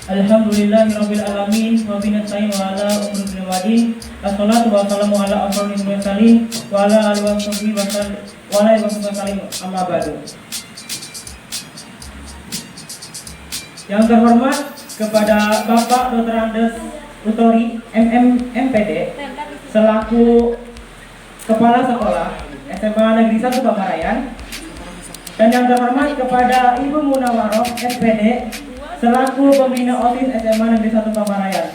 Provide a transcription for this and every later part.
Alhamdulillahirabbil alamin wa binasta'in wa ala umuril wadin. Wassalatu wassalamu ala asrofil mursalin wa ala alihi wasallam amma ba'du. Yang terhormat kepada Bapak Dr. Andes Utori MMPD selaku Kepala Sekolah SMA Negeri 1 Pamarayan, dan yang terhormat kepada Ibu Munawaroh SPD selaku Pembina OSIS SMA Negeri 1 Pamarayan,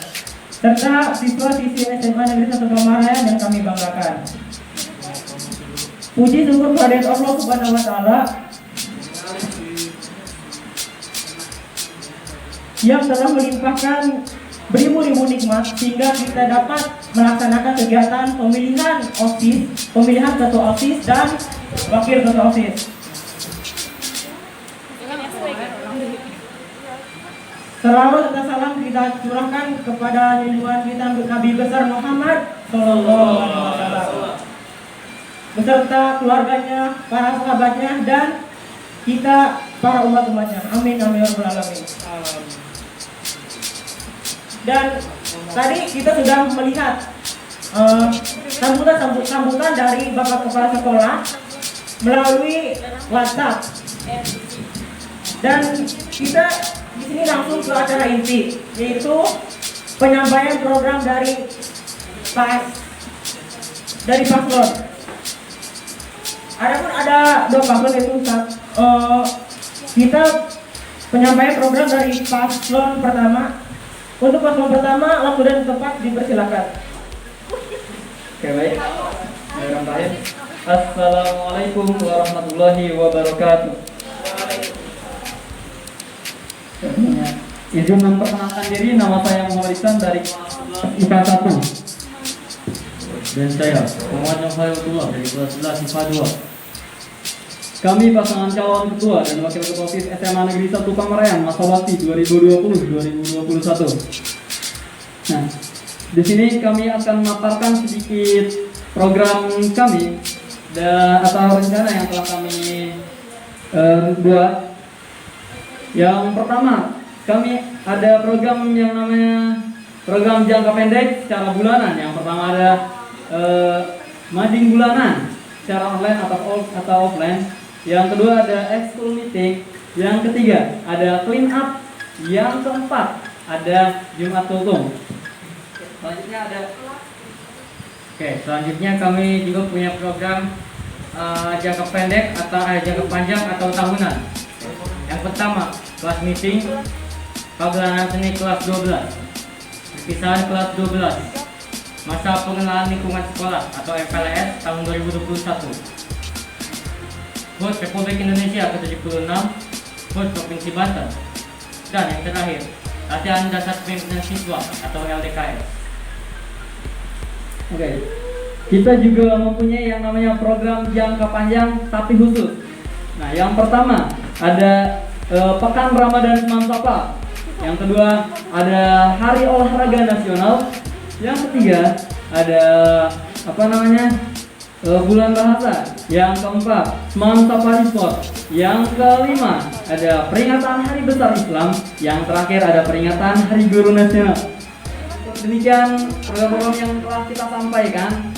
serta siswa-siswi SMA Negeri 1 Pamarayan yang kami banggakan. Puji syukur kehadirat Allah Subhanahu wa taala yang telah melimpahkan beribu-ribu nikmat sehingga kita dapat melaksanakan kegiatan pemilihan OSIS, pemilihan ketua OSIS dan wakil ketua OSIS. Selawat serta salam kita curahkan kepada junjungan kita Nabi besar Muhammad Sallallahu Alaihi Wasallam beserta keluarganya, para sahabatnya, dan kita para umat-umatnya. Amin amin ya rabbal alamin. Dan tadi kita sudah melihat sambutan dari Bapak Kepala Sekolah melalui WhatsApp, dan kita di sini langsung ke acara inti, yaitu penyampaian program dari paslon. Adapun ada dua paslon, yaitu kita penyampaian program dari paslon pertama. Untuk paslon pertama, waktu dan tempat dipersilakan. Oke, baik. Assalamualaikum warahmatullahi wabarakatuh. Izin memperkenalkan diri, nama saya Muhammad Iksan dari IPA 1. Dan saya Muhammad Khairullah dari kelas 11 IPA 2. Kami pasangan calon ketua dan wakil ketua OSIS SMA Negeri 1 Pamarayan masa bakti 2020-2021. Nah, di sini kami akan memaparkan sedikit program kami atau rencana yang telah kami buat. Yang pertama, kami ada program yang namanya program jangka pendek secara bulanan. Yang pertama ada mading bulanan secara online atau offline. Yang kedua ada ekskul meeting. Yang ketiga ada clean up. Yang keempat ada Jumat Tutung. Selanjutnya kami juga punya program jangka pendek atau jangka panjang atau tahunan. Yang pertama kelas meeting pagelaran seni kelas 12, perpisahan kelas 12, masa pengenalan lingkungan sekolah atau MPLS tahun 2021, HUT Republik Indonesia ke-76, HUT Provinsi Banten, dan yang terakhir latihan dasar pemimpinan siswa atau LDKS. Oke, kita juga mempunyai yang namanya program jangka panjang tapi khusus. Nah, yang pertama ada Pekan Ramadan Mantapa. Yang kedua ada Hari Olahraga Nasional. Yang ketiga ada bulan bahasa. Yang keempat Semalam Safari Sport. Yang kelima ada peringatan Hari Besar Islam. Yang terakhir ada peringatan Hari Guru Nasional. Demikian program-program yang telah kita sampaikan.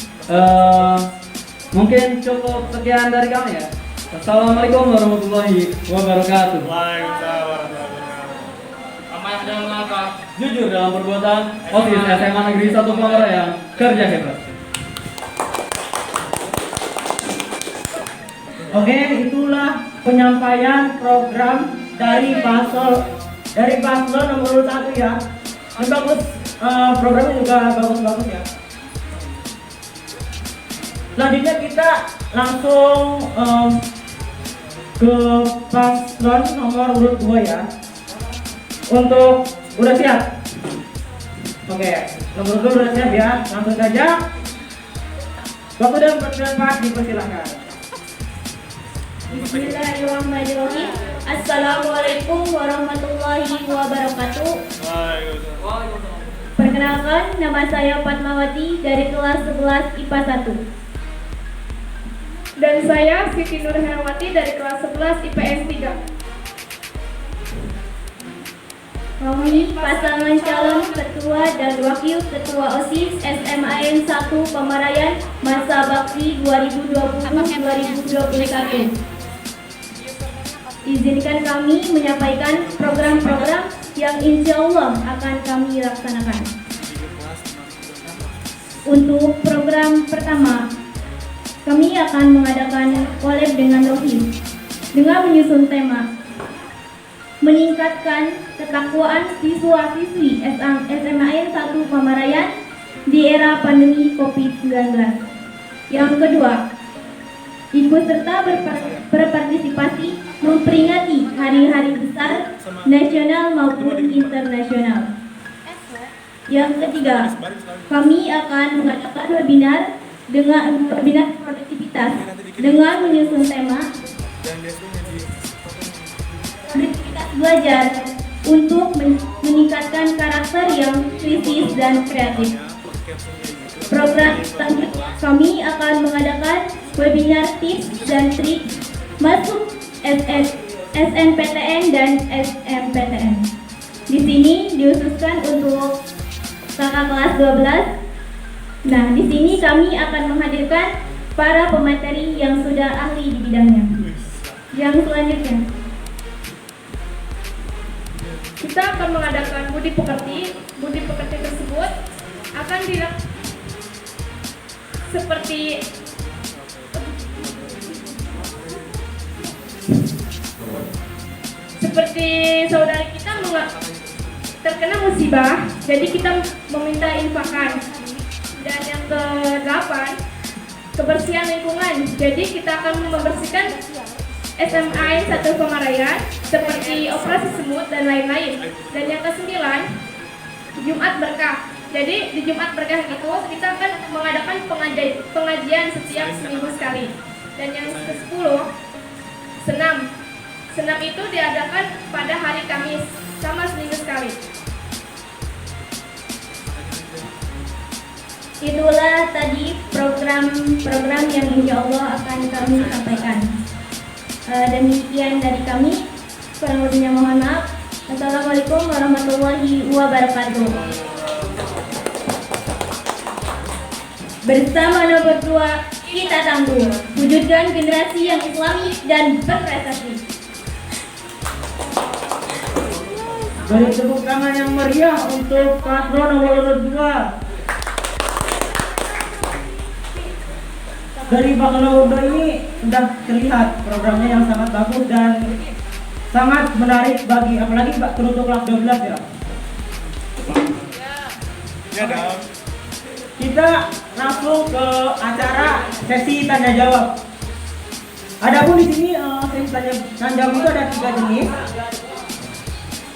Mungkin cukup sekian dari kami ya. Assalamualaikum warahmatullahi wabarakatuh. Waalaikumsalam warahmatullahi wabarakatuh. Amanah dalam langkah, jujur dalam perbuatan, OSIS SMA Negeri 1 Pamarayan, kerja hebat. Oke, itulah penyampaian program dari paslon nomor 1 ya. Ini bagus, programnya juga bagus ya. Selanjutnya kita langsung ke paslon nomor urut 2 ya. Untuk udah siap? Oke, nomor 2 udah siap ya. Langsung saja. Waktu dan tempat dipersilakan. Bismillahirrahmanirrahim. Assalamualaikum warahmatullahi wabarakatuh. Perkenalkan, nama saya Fatmawati dari kelas 11 IPA 1. Dan saya Siti Nur Herawati dari kelas 11 IPS 3. Kami pasangan calon ketua dan wakil ketua OSIS SMAN 1 Pamarayan masa bakti 2020-2021. Izinkan kami menyampaikan program-program yang insya Allah akan kami laksanakan. Untuk program pertama, kami akan mengadakan collab dengan Rohim dengan menyusun tema meningkatkan ketakwaan siswa-siswi SMAN 1 Pamarayan di era pandemi COVID-19. Yang kedua, ikut serta berpartisipasi memperingati hari-hari besar nasional maupun internasional. Yang ketiga, kami akan mengadakan webinar produktivitas dengan menyusun tema produktivitas belajar untuk meningkatkan karakter yang kritis dan kreatif. Program selanjutnya kami akan mengadakan webinar tips dan trik masuk SNPTN dan SMPTN. Di sini dihususkan untuk kakak kelas 12. Nah, di sini kami akan menghadirkan para pemateri yang sudah ahli di bidangnya. Yang selanjutnya, Kita akan mengadakan budi pekerti. Budi pekerti tersebut akan dilakukan seperti saudari kita terkena musibah, jadi kita meminta infakan. Dan yang ke-8, kebersihan lingkungan. Jadi kita akan membersihkan SMAN 1 Pamarayan seperti operasi semut dan lain-lain. Dan yang ke-9, Jumat Berkah. Jadi di Jumat Berkah itu kita akan mengadakan pengajian setiap seminggu sekali. Dan yang ke-10, senam. Senam itu diadakan pada hari Kamis, sama seminggu sekali. itulah tadi program-program yang insya Allah akan kami sampaikan. Demikian dari kami, kurang lebihnya mohon maaf. Assalamualaikum warahmatullahi wabarakatuh. Bersama nomor 2, kita tangguh, wujudkan generasi yang islami dan berprestasi. Beri tepuk tangan yang meriah untuk paslon nomor 2. Dari paslon nomor 2 ini sudah terlihat programnya yang sangat bagus dan sangat menarik bagi apalagi untuk kelas 12 ya. Ya dong. Kita langsung ke acara sesi tanya jawab. Adapun di sini sesi tanya jawab itu ada 3 jenis.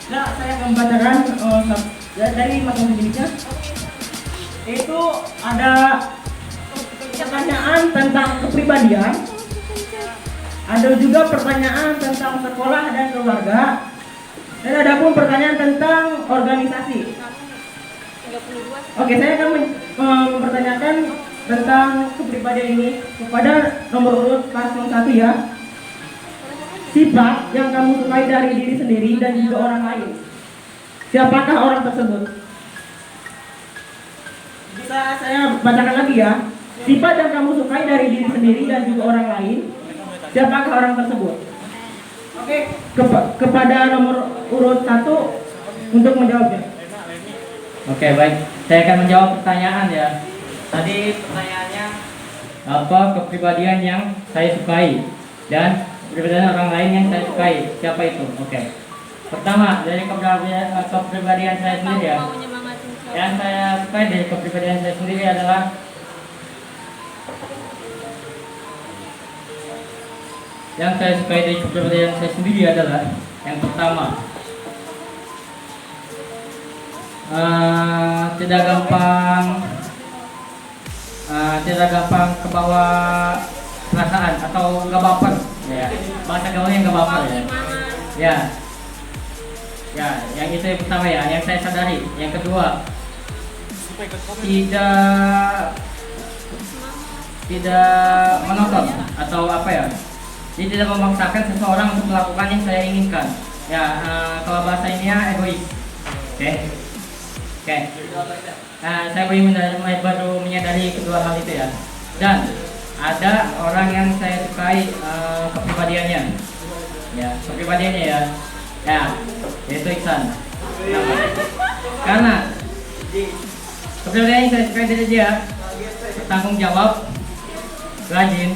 Nah, saya akan membacakan dari materi jenisnya. Itu ada pertanyaan tentang kepribadian, ada juga pertanyaan tentang sekolah dan keluarga, dan ada pun pertanyaan tentang organisasi. Oke, saya akan mempertanyakan tentang kepribadian ini kepada nomor urut paslon 1 ya. Sifat yang kamu sukai dari diri sendiri dan juga orang lain. Siapakah orang tersebut? Bisa saya bacakan lagi ya. Sifat yang kamu sukai dari diri sendiri dan juga orang lain. Siapakah orang tersebut? Oke, kepada nomor urut 1 untuk menjawabnya. Oke, baik. Saya akan menjawab pertanyaan ya. Tadi pertanyaannya apa kepribadian yang saya sukai dan kepribadian orang lain yang saya sukai. Siapa itu? Oke. Pertama, dari kepribadian saya sendiri ya. Yang saya sukai dari kepribadian saya sendiri adalah yang pertama, tidak gampang kebawa perasaan atau nggak baper ya, bahasa gaulnya nggak baper ya. Ya, yang itu yang pertama ya, yang saya sadari. Yang kedua, tidak monoton atau apa ya, dia tidak memaksakan seseorang untuk melakukan yang saya inginkan ya. Kalau bahasa ini ya egois Oke. Oke. Nah, saya baru menyadari kedua hal itu ya. Dan ada orang yang saya sukai kepribadiannya. Ya, kepribadiannya ya. Ya, yaitu Iksan. Kenapa? Karena kepribadian yang saya sukai dari dia bertanggung jawab, rajin.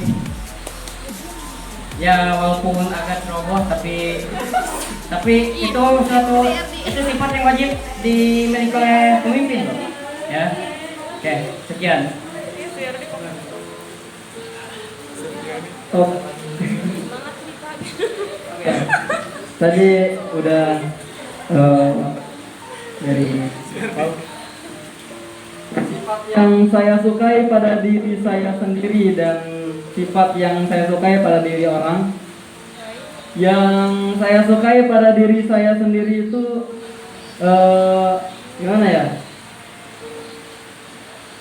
Ya walaupun agak ceroboh tapi itu sifat yang wajib dimiliki oleh pemimpin loh. Ya. Oke, sekian. Oh. Tadi udah dari sifat yang saya sukai pada diri saya sendiri dan sifat yang saya sukai pada diri orang. Yang saya sukai pada diri saya sendiri itu gimana ya?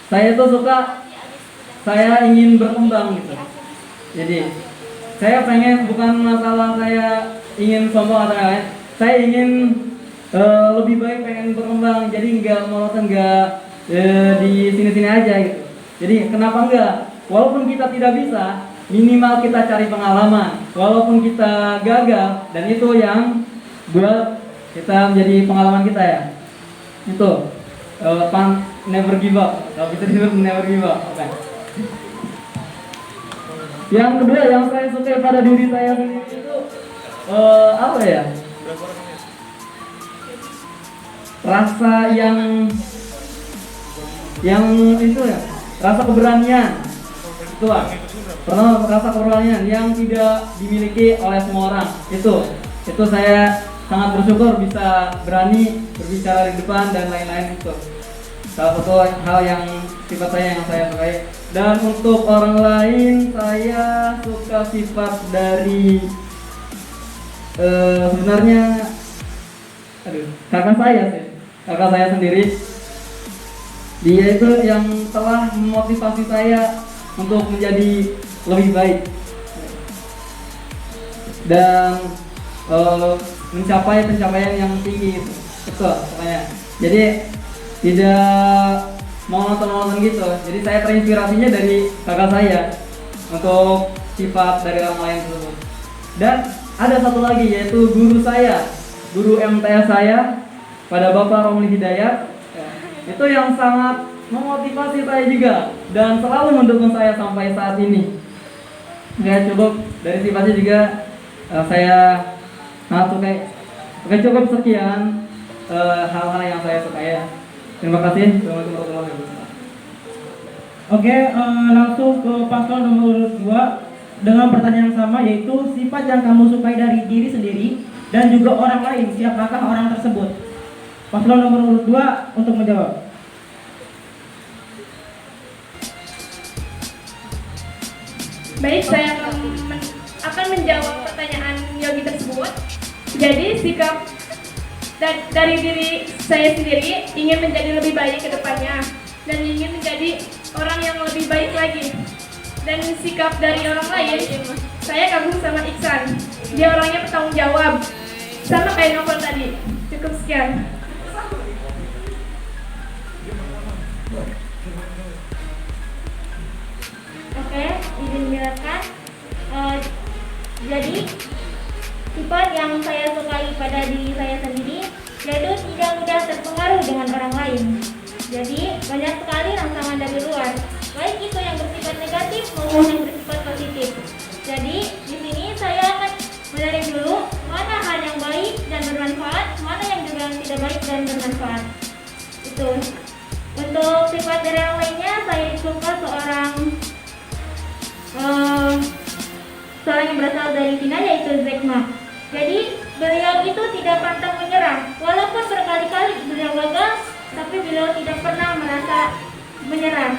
Saya tuh suka, saya ingin berkembang gitu. Jadi saya pengen, bukan masalah saya ingin sombong atau lain, saya ingin lebih baik, pengen berkembang. Jadi nggak monoton, nggak di sini-sini aja gitu. Jadi kenapa enggak? Walaupun kita tidak bisa, minimal kita cari pengalaman. Walaupun kita gagal, dan itu yang buat kita menjadi pengalaman kita ya. Itu never give up. Kalau bisa disebut never give up. Oke. Yang kedua yang saya sukai pada diri saya sendiri itu apa ya? Rasa yang itu ya, rasa keberanian. Itu lah. Pernah rasa keberanian yang tidak dimiliki oleh semua orang. Itu saya sangat bersyukur bisa berani berbicara di depan dan lain-lain itu. Salah satu hal yang sifat saya yang saya sukai. Dan untuk orang lain, saya suka sifat dari sebenarnya kakak saya sendiri. Dia itu yang telah memotivasi saya untuk menjadi lebih baik dan mencapai pencapaian yang tinggi itu. Betul, pokoknya. Jadi tidak monoton gitu. Jadi saya terinspirasinya dari kakak saya untuk sifat dari orang lain tersebut. Dan ada satu lagi yaitu guru saya, guru MTS saya pada Bapak Romli Hidayat. Itu yang sangat memotivasi saya juga dan selalu mendukung saya sampai saat ini. Ya cukup dari sifatnya juga saya sangat sukai. Oke, cukup sekian hal-hal yang saya sukai ya. Terima kasih. Assalamualaikum warahmatullahi wabarakatuh. Oke, langsung ke paslon nomor 2 dengan pertanyaan yang sama, yaitu sifat yang kamu sukai dari diri sendiri dan juga orang lain. Siapakah orang tersebut? Paslon nomor 2 untuk menjawab. Baik, saya akan menjawab pertanyaan Yogi tersebut. Jadi sikap dari diri saya sendiri ingin menjadi lebih baik ke depannya dan ingin menjadi orang yang lebih baik lagi. Dan sikap dari orang lain, saya kagum sama Iksan. Dia orangnya bertanggung jawab, sama kayak Novel tadi. Cukup sekian. Oke, izin menjelaskan. Jadi sifat yang saya sukai pada diri saya sendiri yaitu tidak mudah terpengaruh dengan orang lain. Jadi banyak sekali rangsangan dari luar, baik itu yang bersifat negatif maupun yang bersifat positif. Jadi di sini saya akan menarik dulu mana hal yang baik dan bermanfaat, mana yang juga tidak baik dan bermanfaat. Itu. Untuk sifat dari yang lainnya, saya suka seorang yang berasal dari Cina yaitu Jack Ma. Jadi beliau itu tidak pantang menyerah, walaupun berkali-kali beliau gagal, tapi beliau tidak pernah merasa menyerah.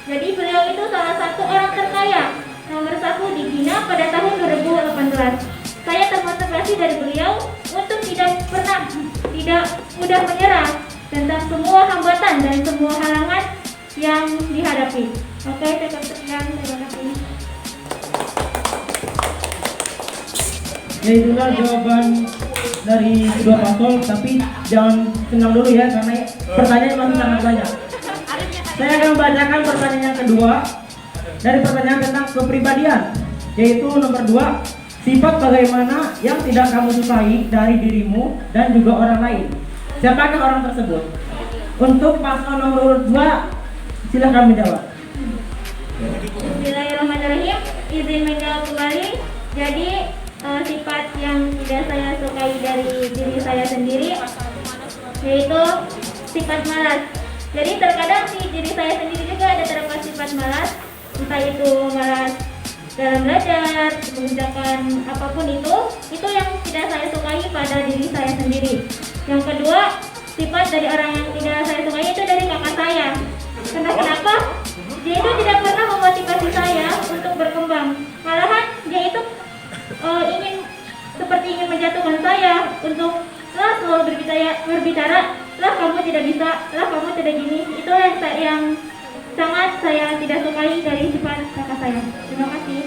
Jadi beliau itu salah satu orang terkaya nomor 1 di Cina pada tahun 2018. Saya termotivasi dari beliau untuk tidak mudah menyerah tentang semua hambatan dan semua halangan yang dihadapi. Oke, cukup sekian. Terima kasih. Ya itulah jawaban dari kedua paslon, tapi jangan senang dulu ya karena pertanyaan masih sangat banyak. Saya akan membacakan pertanyaan yang kedua dari pertanyaan tentang kepribadian, yaitu nomor 2, sifat bagaimana yang tidak kamu sukai dari dirimu dan juga orang lain. Siapakah orang tersebut? Untuk paslon nomor urut 2, silahkan menjawab. Bismillahirrahmanirrahim. Izin menjawab kembali. Jadi sifat yang tidak saya sukai dari diri saya sendiri yaitu sifat malas. Jadi terkadang di diri saya sendiri juga ada terdapat sifat malas, entah itu malas dalam belajar, mengerjakan apapun itu yang tidak saya sukai pada diri saya sendiri. Yang kedua, sifat dari orang yang tidak saya sukai itu dari kakak saya. Karena kenapa? Dia itu tidak pernah memotivasi saya untuk berkembang. Malahan dia itu ingin menjatuhkan saya untuk selalu berbicara, kamu tidak bisa, kamu tidak gini. Itu yang sangat saya tidak sukai dari sifat kakak saya. Terima kasih.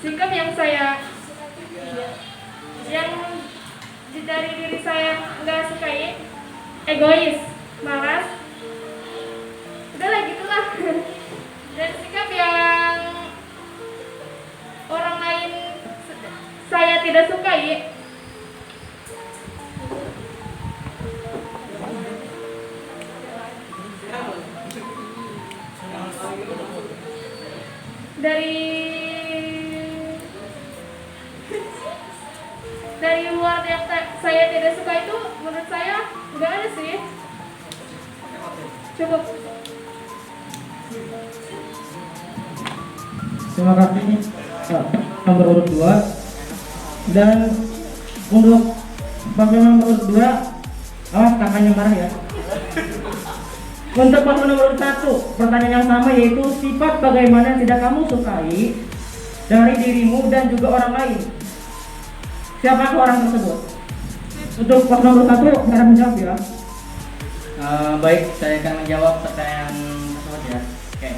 Sikap yang dari diri saya nggak sukai, egois, malas, udahlah gitulah. Dan sikap yang orang lain saya tidak sukai, dari luar yang saya tidak suka itu menurut saya nggak ada sih. Cukup. Terima kasih nomor urut 2. Dan untuk paslon nomor urut 2, awas kakaknya marah ya. Untuk paslon nomor urut 1, pertanyaan yang sama yaitu sifat bagaimana yang tidak kamu sukai dari dirimu dan juga orang lain. Siapakah orang tersebut? Untuk paslon nomor 1, cara menjawab ya. Baik, saya akan menjawab pertanyaan tersebut ya. Oke.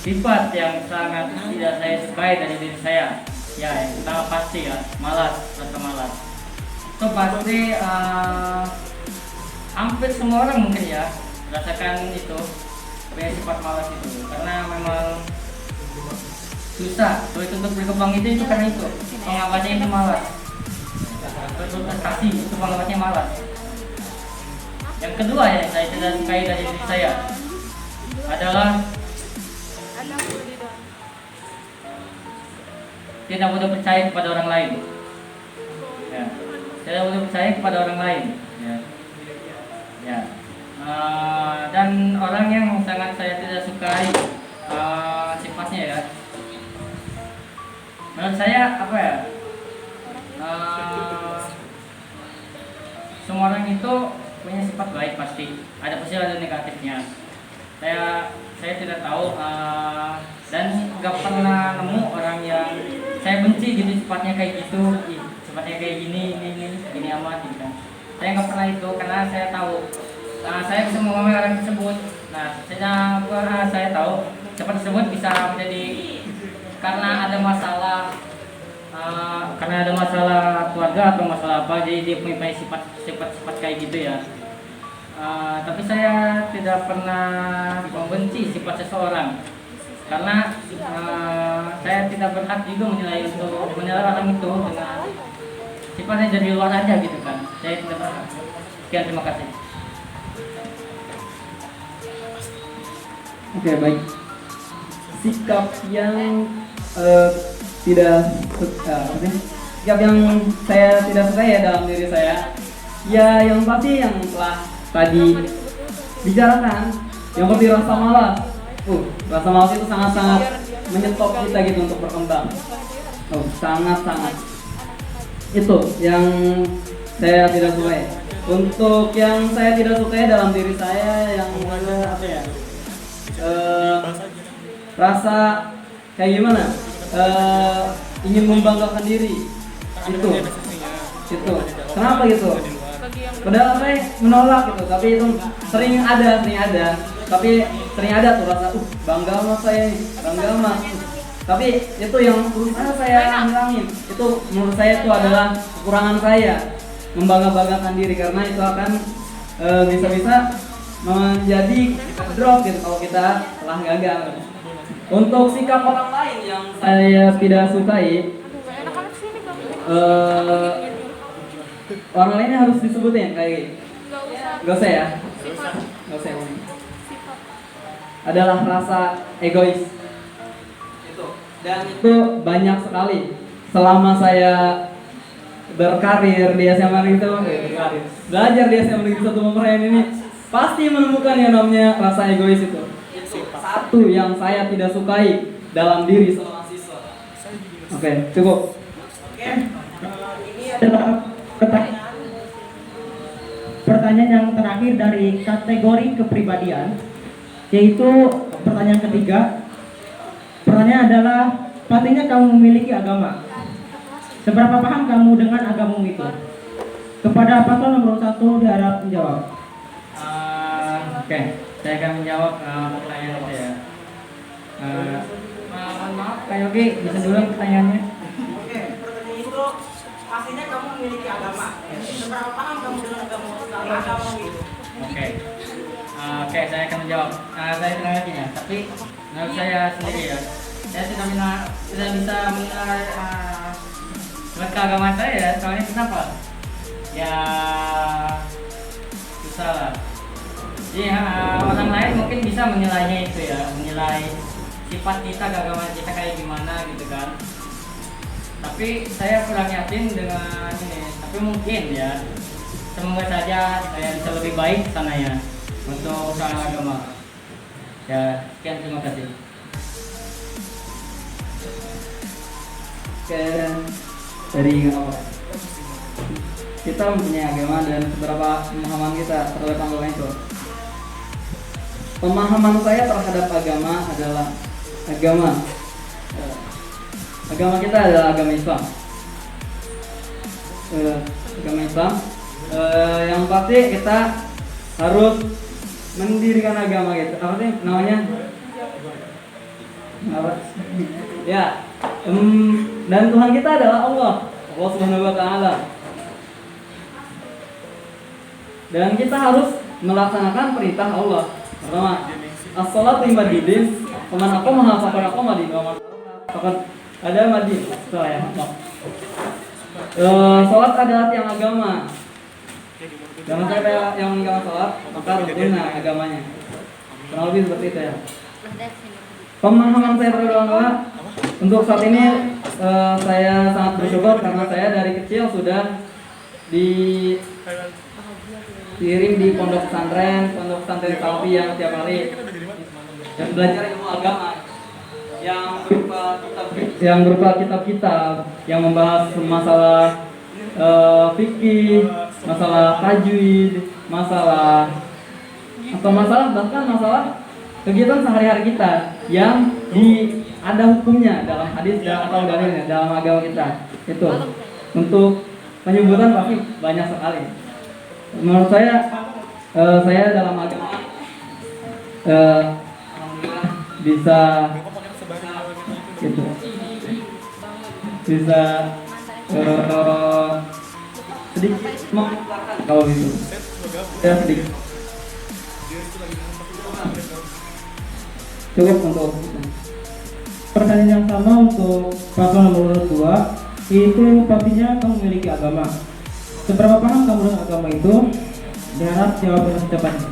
Sifat yang sangat tidak saya sukai dari diri saya, ya yang pertama pasti ya, malas, rasa malas. Itu pasti hampir semua orang mungkin ya rasakan itu, punya sifat malas itu, karena memang susah sulit untuk berkembang itu karena itu pengawasannya itu malas. Untuk prestasi itu pengawasannya malas. Yang kedua yang saya tidak sukai dari diri saya adalah tidak mudah percaya kepada orang lain. Ya, tidak mudah percaya kepada orang lain. Ya, ya. Dan orang yang sangat saya tidak sukai sifatnya ya. Menurut saya apa ya? Semua orang itu punya sifat baik pasti. Ada positif ada negatifnya. Saya tidak tahu dan nggak pernah nemu orang yang saya benci gitu sifatnya kayak gitu, sifatnya kayak gini amat gitu kan. Saya nggak pernah itu karena saya tahu saya bisa memahami orang tersebut. Nah, saya tahu sifat tersebut bisa menjadi karena ada masalah keluarga atau masalah apa, jadi dia punya sifat kayak gitu ya. Tapi saya tidak pernah membenci sifat seseorang karena saya tidak berhak juga menilai orang itu dengan sifatnya dari luar aja gitu kan. Saya tidak berhak. Sekian, terima kasih. Oke, baik. Sikap yang sikap yang saya tidak suka ya dalam diri saya, ya yang pasti yang telah tadi bicarakan, yang seperti rasa malas. Rasa malas itu sangat-sangat menyetop kita gitu untuk berkembang. Sangat-sangat. Itu yang saya tidak sukai. Untuk yang saya tidak sukai dalam diri saya yang mana apa ya? Rasa kayak gimana? Ingin membanggakan diri. Itu. Kenapa gitu? Padahal saya menolak gitu, tapi itu sering ada. tapi sering ada tuh rasa bangga sama saya nih, bangga sama. Tapi itu yang berusaha saya hilangin. Itu menurut saya itu adalah kekurangan saya, membangga-banggakan diri, karena itu akan bisa-bisa menjadi drop gitu kalau kita telah gagal. Untuk sikap orang lain yang saya tidak sukai, orang lainnya harus disebutin kayak gini. Gak usah ya? Gak usah. Adalah rasa egois. Dan itu banyak sekali. Selama saya berkarir di SMA itu, belajar di SMA Negeri 1 Pemerahan ini, pasti menemukan yang namanya rasa egois itu. Satu yang saya tidak sukai dalam diri seorang siswa. Oke, cukup. Ini adalah pertanyaan yang terakhir dari kategori kepribadian, yaitu pertanyaan ketiga. Pertanyaan adalah, pastinya kamu memiliki agama. Seberapa paham kamu dengan agamamu itu? Kepada paslon nomor 1 diharap menjawab. Oke, saya akan menjawab pertanyaan itu ya. Mohon maaf, Kak Yogi, bisa dulu pertanyaannya? Oke, pertanyaan itu, pastinya kamu memiliki agama. Seberapa paham kamu dengan agamamu itu? Oke, saya akan menjawab. Saya terang lagi ya, tapi menurut saya sendiri ya, saya tidak bisa menilai keagamaan saya ya. Soalnya kenapa? Ya susah lah. Jadi orang lain mungkin bisa menilainya itu ya, menilai sifat kita, keagamaan kita kayak gimana gitu kan. Tapi saya kurang yakin dengan ini. Tapi mungkin ya, semoga saja saya bisa lebih baik sana ya untuk usaha agama. Ya, sekian, terima kasih. Oke, dari awal kita mempunyai agama dan seberapa pemahaman kita terhadap agama itu. Pemahaman saya terhadap agama adalah agama kita adalah agama Islam. Agama Islam. Yang pasti kita harus mendirikan agama gitu. Apa sih namanya? Apa? Ya. Dan Tuhan kita adalah Allah Subhanahu wa taala. Dan kita harus melaksanakan perintah Allah. Pertama, as-shalatu limadidin, faman aqamaha faqad aqama din, wa man faqad ada madin. Salah ya. Salat adalah tiang agama. Jangan saya yang meninggalkan salat, maka rutin agamanya. Kurang lebih seperti itu ya. Pemahaman saya terhadap agama untuk saat ini, saya sangat bersyukur karena saya dari kecil sudah dikirim di pondok pesantren Salafi yang tiap hari dan belajar ilmu agama yang berupa kitab-kitab yang membahas masalah fikih, masalah tajwid, bahkan masalah kegiatan sehari-hari kita yang ada hukumnya dalam hadis dan atau dalilnya dalam agama kita. Itu untuk penyebutan pasti banyak sekali. Menurut saya dalam agama alhamdulillah bisa sedikit menguatkan kalau gitu. Ya sedikit. Cukup untuk Pertanyaan yang sama untuk paslon nomor 2, itu pastinya kamu memiliki agama. Seberapa paham kamu dengan agama itu? Diharap jawab dengan secepatnya.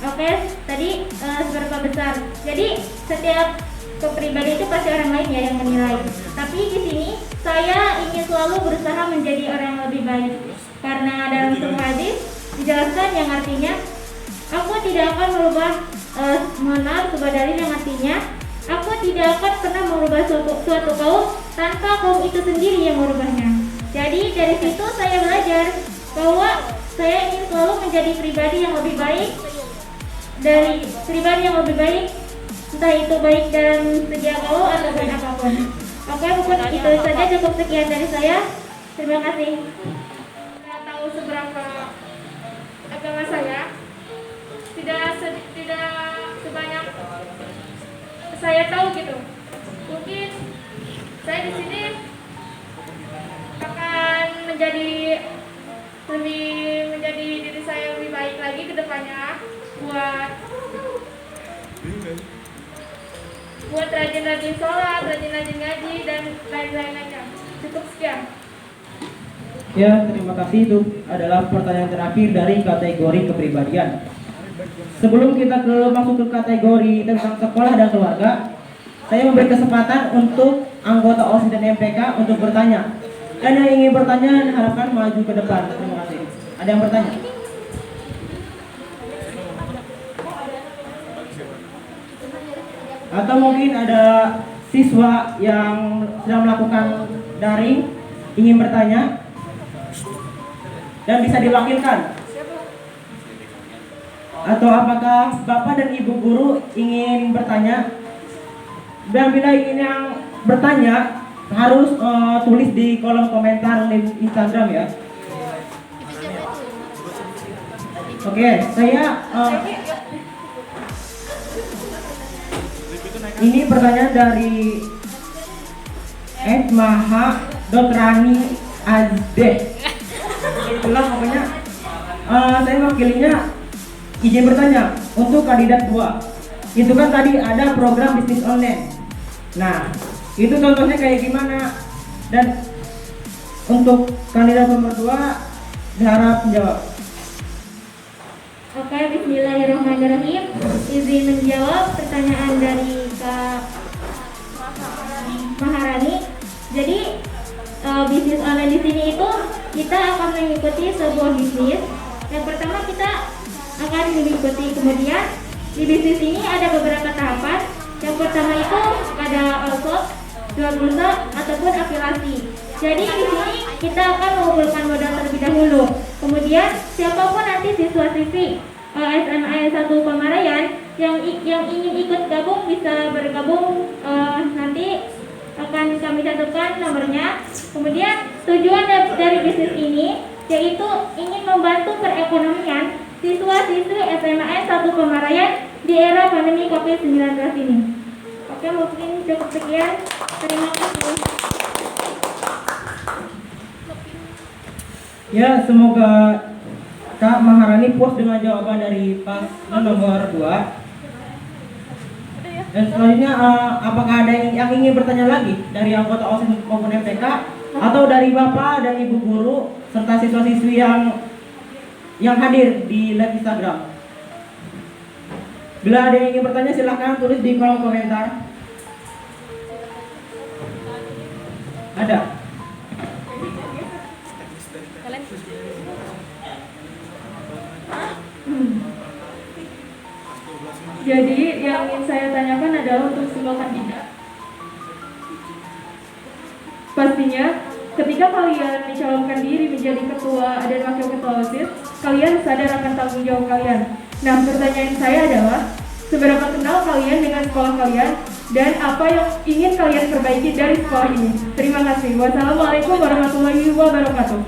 Oke, tadi seberapa besar. Jadi setiap kepribadian itu pasti orang lain ya yang menilai. Tapi di sini saya ingin selalu berusaha menjadi orang yang lebih baik. Karena dalam sebuah hadis dijelaskan yang artinya aku tidak akan merubah sebuah dalil yang artinya aku tidak akan pernah merubah suatu kaum tanpa kaum itu sendiri yang merubahnya. Jadi dari situ saya belajar bahwa saya ingin selalu menjadi pribadi yang lebih baik, entah itu baik dalam segi agama ataupun apapun. Oke, mungkin itu saja, cukup sekian dari saya. Terima kasih. Tidak tahu seberapa agama saya, tidak sebanyak saya tahu gitu. Mungkin saya di sini akan menjadi diri saya lebih baik lagi ke depannya buat rajin-rajin sholat, rajin-rajin ngaji dan lain-lain aja. Cukup sekian. Ya, terima kasih. Itu adalah pertanyaan terakhir dari kategori kepribadian. Sebelum kita masuk ke kategori tentang sekolah dan keluarga, saya memberi kesempatan untuk anggota OSIS dan MPK untuk bertanya. Dan yang ingin bertanya diharapkan maju ke depan. Terima kasih. Ada yang bertanya? Atau mungkin ada siswa yang sedang melakukan daring ingin bertanya dan bisa diwakilkan. Atau apakah Bapak dan Ibu guru ingin bertanya? Dan bila ingin yang bertanya harus tulis di kolom komentar di Instagram ya. Oke, saya ini pertanyaan dari @maha.rani azde. Itulah pokoknya saya mewakilinya izin bertanya untuk kandidat 2. Itu kan tadi ada program bisnis online. Nah, itu contohnya kayak gimana? Dan untuk kandidat nomor 2 diharap menjawab. Oke, bismillahirrahmanirrahim. Izin menjawab pertanyaan dari Kak Maharani. Jadi bisnis online di sini itu kita akan mengikuti sebuah bisnis. Yang pertama kita akan mengikuti, kemudian di bisnis ini ada beberapa tahapan. Yang pertama itu ada outsource, jual pulsa ataupun afiliasi. Jadi di sini kita akan mengumpulkan modal terlebih dahulu. Kemudian siapapun nanti siswa-siswi SMA 1 Pamarayan yang ingin ikut gabung bisa bergabung, nanti akan kami cantumkan nomornya. Kemudian tujuan dari bisnis ini yaitu ingin membantu perekonomian siswa-siswi SMA 1 Pamarayan di era pandemi COVID-19 ini. Oke, mungkin cukup sekian. Terima kasih. Ya, semoga Kak Maharani puas dengan jawaban dari paslon nomor 2. Dan selanjutnya apakah ada yang ingin bertanya lagi dari anggota OSIS maupun MPK atau dari Bapak dan Ibu guru serta siswa-siswi yang hadir di live Instagram? Bila ada yang ingin bertanya silahkan tulis di kolom komentar. Ada? Jadi yang ingin saya tanyakan adalah untuk semua kandidat. Pastinya ketika kalian mencalonkan diri menjadi ketua dan wakil ketua OSIS, kalian sadar akan tanggung jawab kalian. Nah, pertanyaan saya adalah seberapa kenal kalian dengan sekolah kalian dan apa yang ingin kalian perbaiki dari sekolah ini? Terima kasih. Wassalamualaikum warahmatullahi wabarakatuh.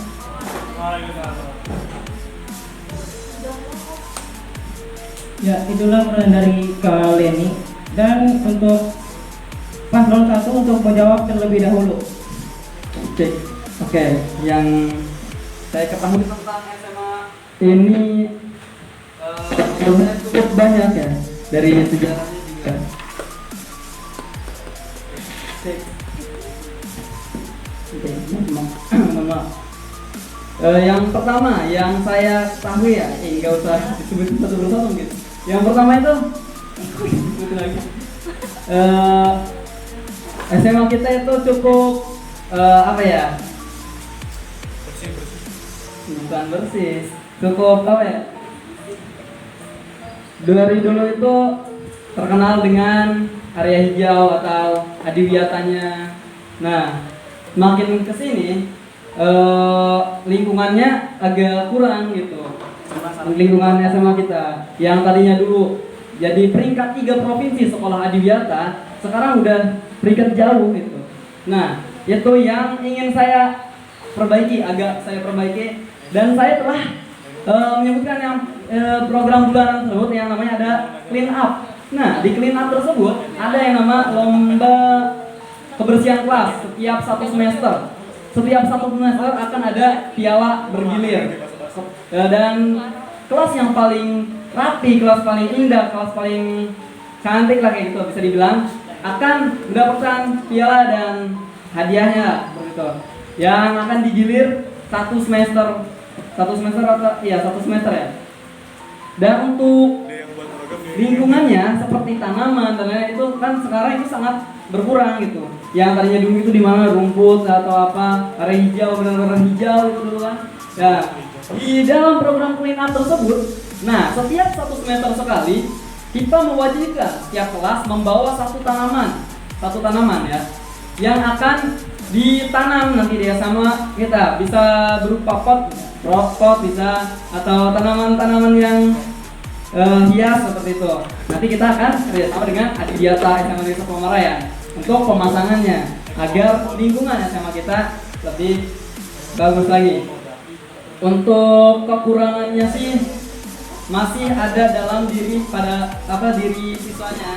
Ya, itulah pertanyaan dari Kak Leni. Dan untuk paslon 1 untuk menjawab terlebih dahulu. Oke, yang saya ketahui tentang SMA ini sebenarnya cukup banyak ya, dari sejarahnya juga. Maaf. Yang pertama yang saya ketahui ya, nggak usah disebut satu persatu gitu. Yang pertama itu SMA kita itu cukup apa ya? Bukan bersih, cukup apa ya? Dari dulu itu terkenal dengan area hijau atau adiwiyatanya. Nah, makin kesini lingkungannya agak kurang gitu. Lingkungan SMA kita yang tadinya dulu jadi peringkat 3 provinsi sekolah adiwiyata, sekarang udah peringkat jauh gitu. Nah, itu yang ingin saya perbaiki, dan saya telah menyebutkan yang program bulanan tersebut yang namanya ada clean up. Nah, di clean up tersebut ada yang nama lomba kebersihan kelas setiap satu semester. Setiap satu semester akan ada piala bergilir. Dan kelas yang paling rapi, kelas paling indah, kelas paling cantik lah kayak gitu bisa dibilang akan mendapatkan piala dan hadiahnya begitu. Yang akan digilir satu semester atau iya satu semester ya. Dan untuk Ada yang buat program di lingkungannya seperti tanaman dan lain itu kan sekarang itu sangat berkurang gitu. Yang tadinya dulu itu di mana rumput atau apa, area hijau benar-benar hijau itu dulu kan. Ya, di dalam program clean up tersebut, nah setiap satu semester sekali kita mewajibkan setiap kelas membawa satu tanaman ya, yang akan ditanam nanti dia sama kita, bisa berupa pot bisa, atau tanaman-tanaman yang hias seperti itu. Nanti kita akan kerjasama dengan Adidiata SMA Desa Pamarayan untuk pemasangannya agar lingkungan SMA kita lebih bagus lagi. Untuk kekurangannya sih masih ada dalam diri siswanya.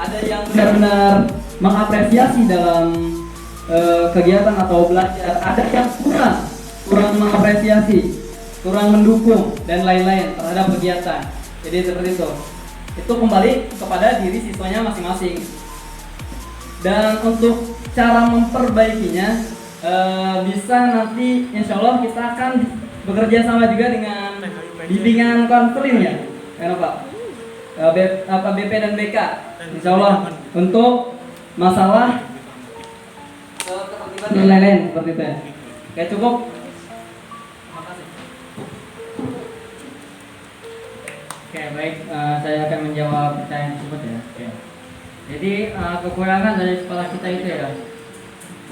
Ada yang benar-benar mengapresiasi dalam kegiatan atau belajar, ada yang kurang mengapresiasi, kurang mendukung dan lain-lain terhadap kegiatan. Jadi seperti itu. Itu kembali kepada diri siswanya masing-masing. Dan untuk cara memperbaikinya bisa nanti insya Allah kita akan bekerja sama juga dengan bimbingan konseling ya, Pak. BP dan BK, insya Allah untuk masalah ketertiban dan lain-lain seperti itu ya. Oke, cukup. Oke, baik, saya akan menjawab pertanyaan tersebut ya. Oke. Jadi kekurangan dari sekolah kita itu ya,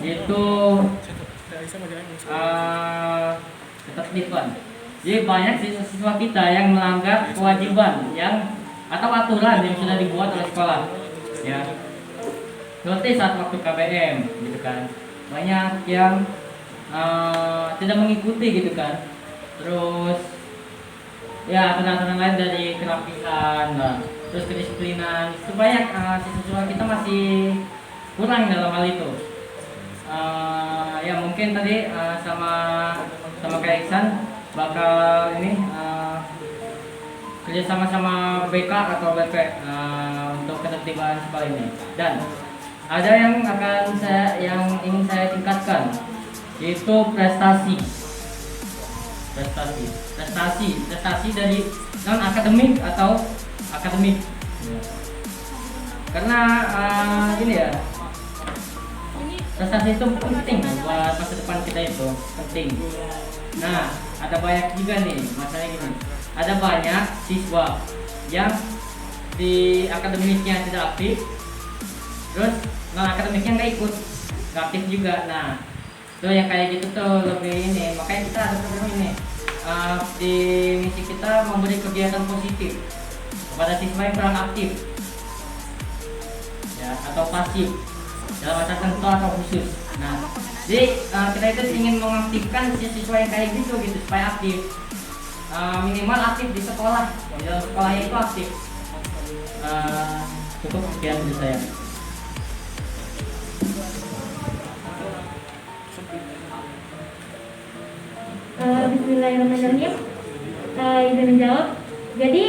itu ketertiban. Jadi banyak siswa kita yang melanggar kewajiban atau aturan yang sudah dibuat oleh sekolah. Ya. Seperti saat waktu KBM, gitu kan. Banyak yang tidak mengikuti gitu kan. Terus ya aturan-aturan lain dari kerapihan, terus kedisiplinan. Itu banyak siswa kita masih kurang dalam hal itu. Ya mungkin tadi sama Kak Iksan bakal ini kerja sama BK atau BP untuk ketertiban sekolah ini. Dan ada yang ingin saya tingkatkan, yaitu prestasi dari non akademik atau akademik. Karena ini ya, prestasi itu penting buat masa depan kita, itu penting. Nah, ada banyak juga nih masalahnya gini. Ada banyak siswa yang di akademiknya tidak aktif, terus non akademiknya nggak ikut, nggak aktif juga. Nah, tuh yang kayak gitu tuh lebih ini. Makanya kita ada program ini. Di misi kita memberi kegiatan positif kepada siswa yang kurang aktif, ya, atau pasif dalam masa tertentu atau khusus. Nah, jadi kita itu ingin mengaktifkan siswa yang kayak gitu supaya aktif, minimal aktif di sekolah, di dalam sekolahnya itu aktif. Cukup sekian dari saya. Bismillahirrahmanirrahim. Izin menjawab. Jadi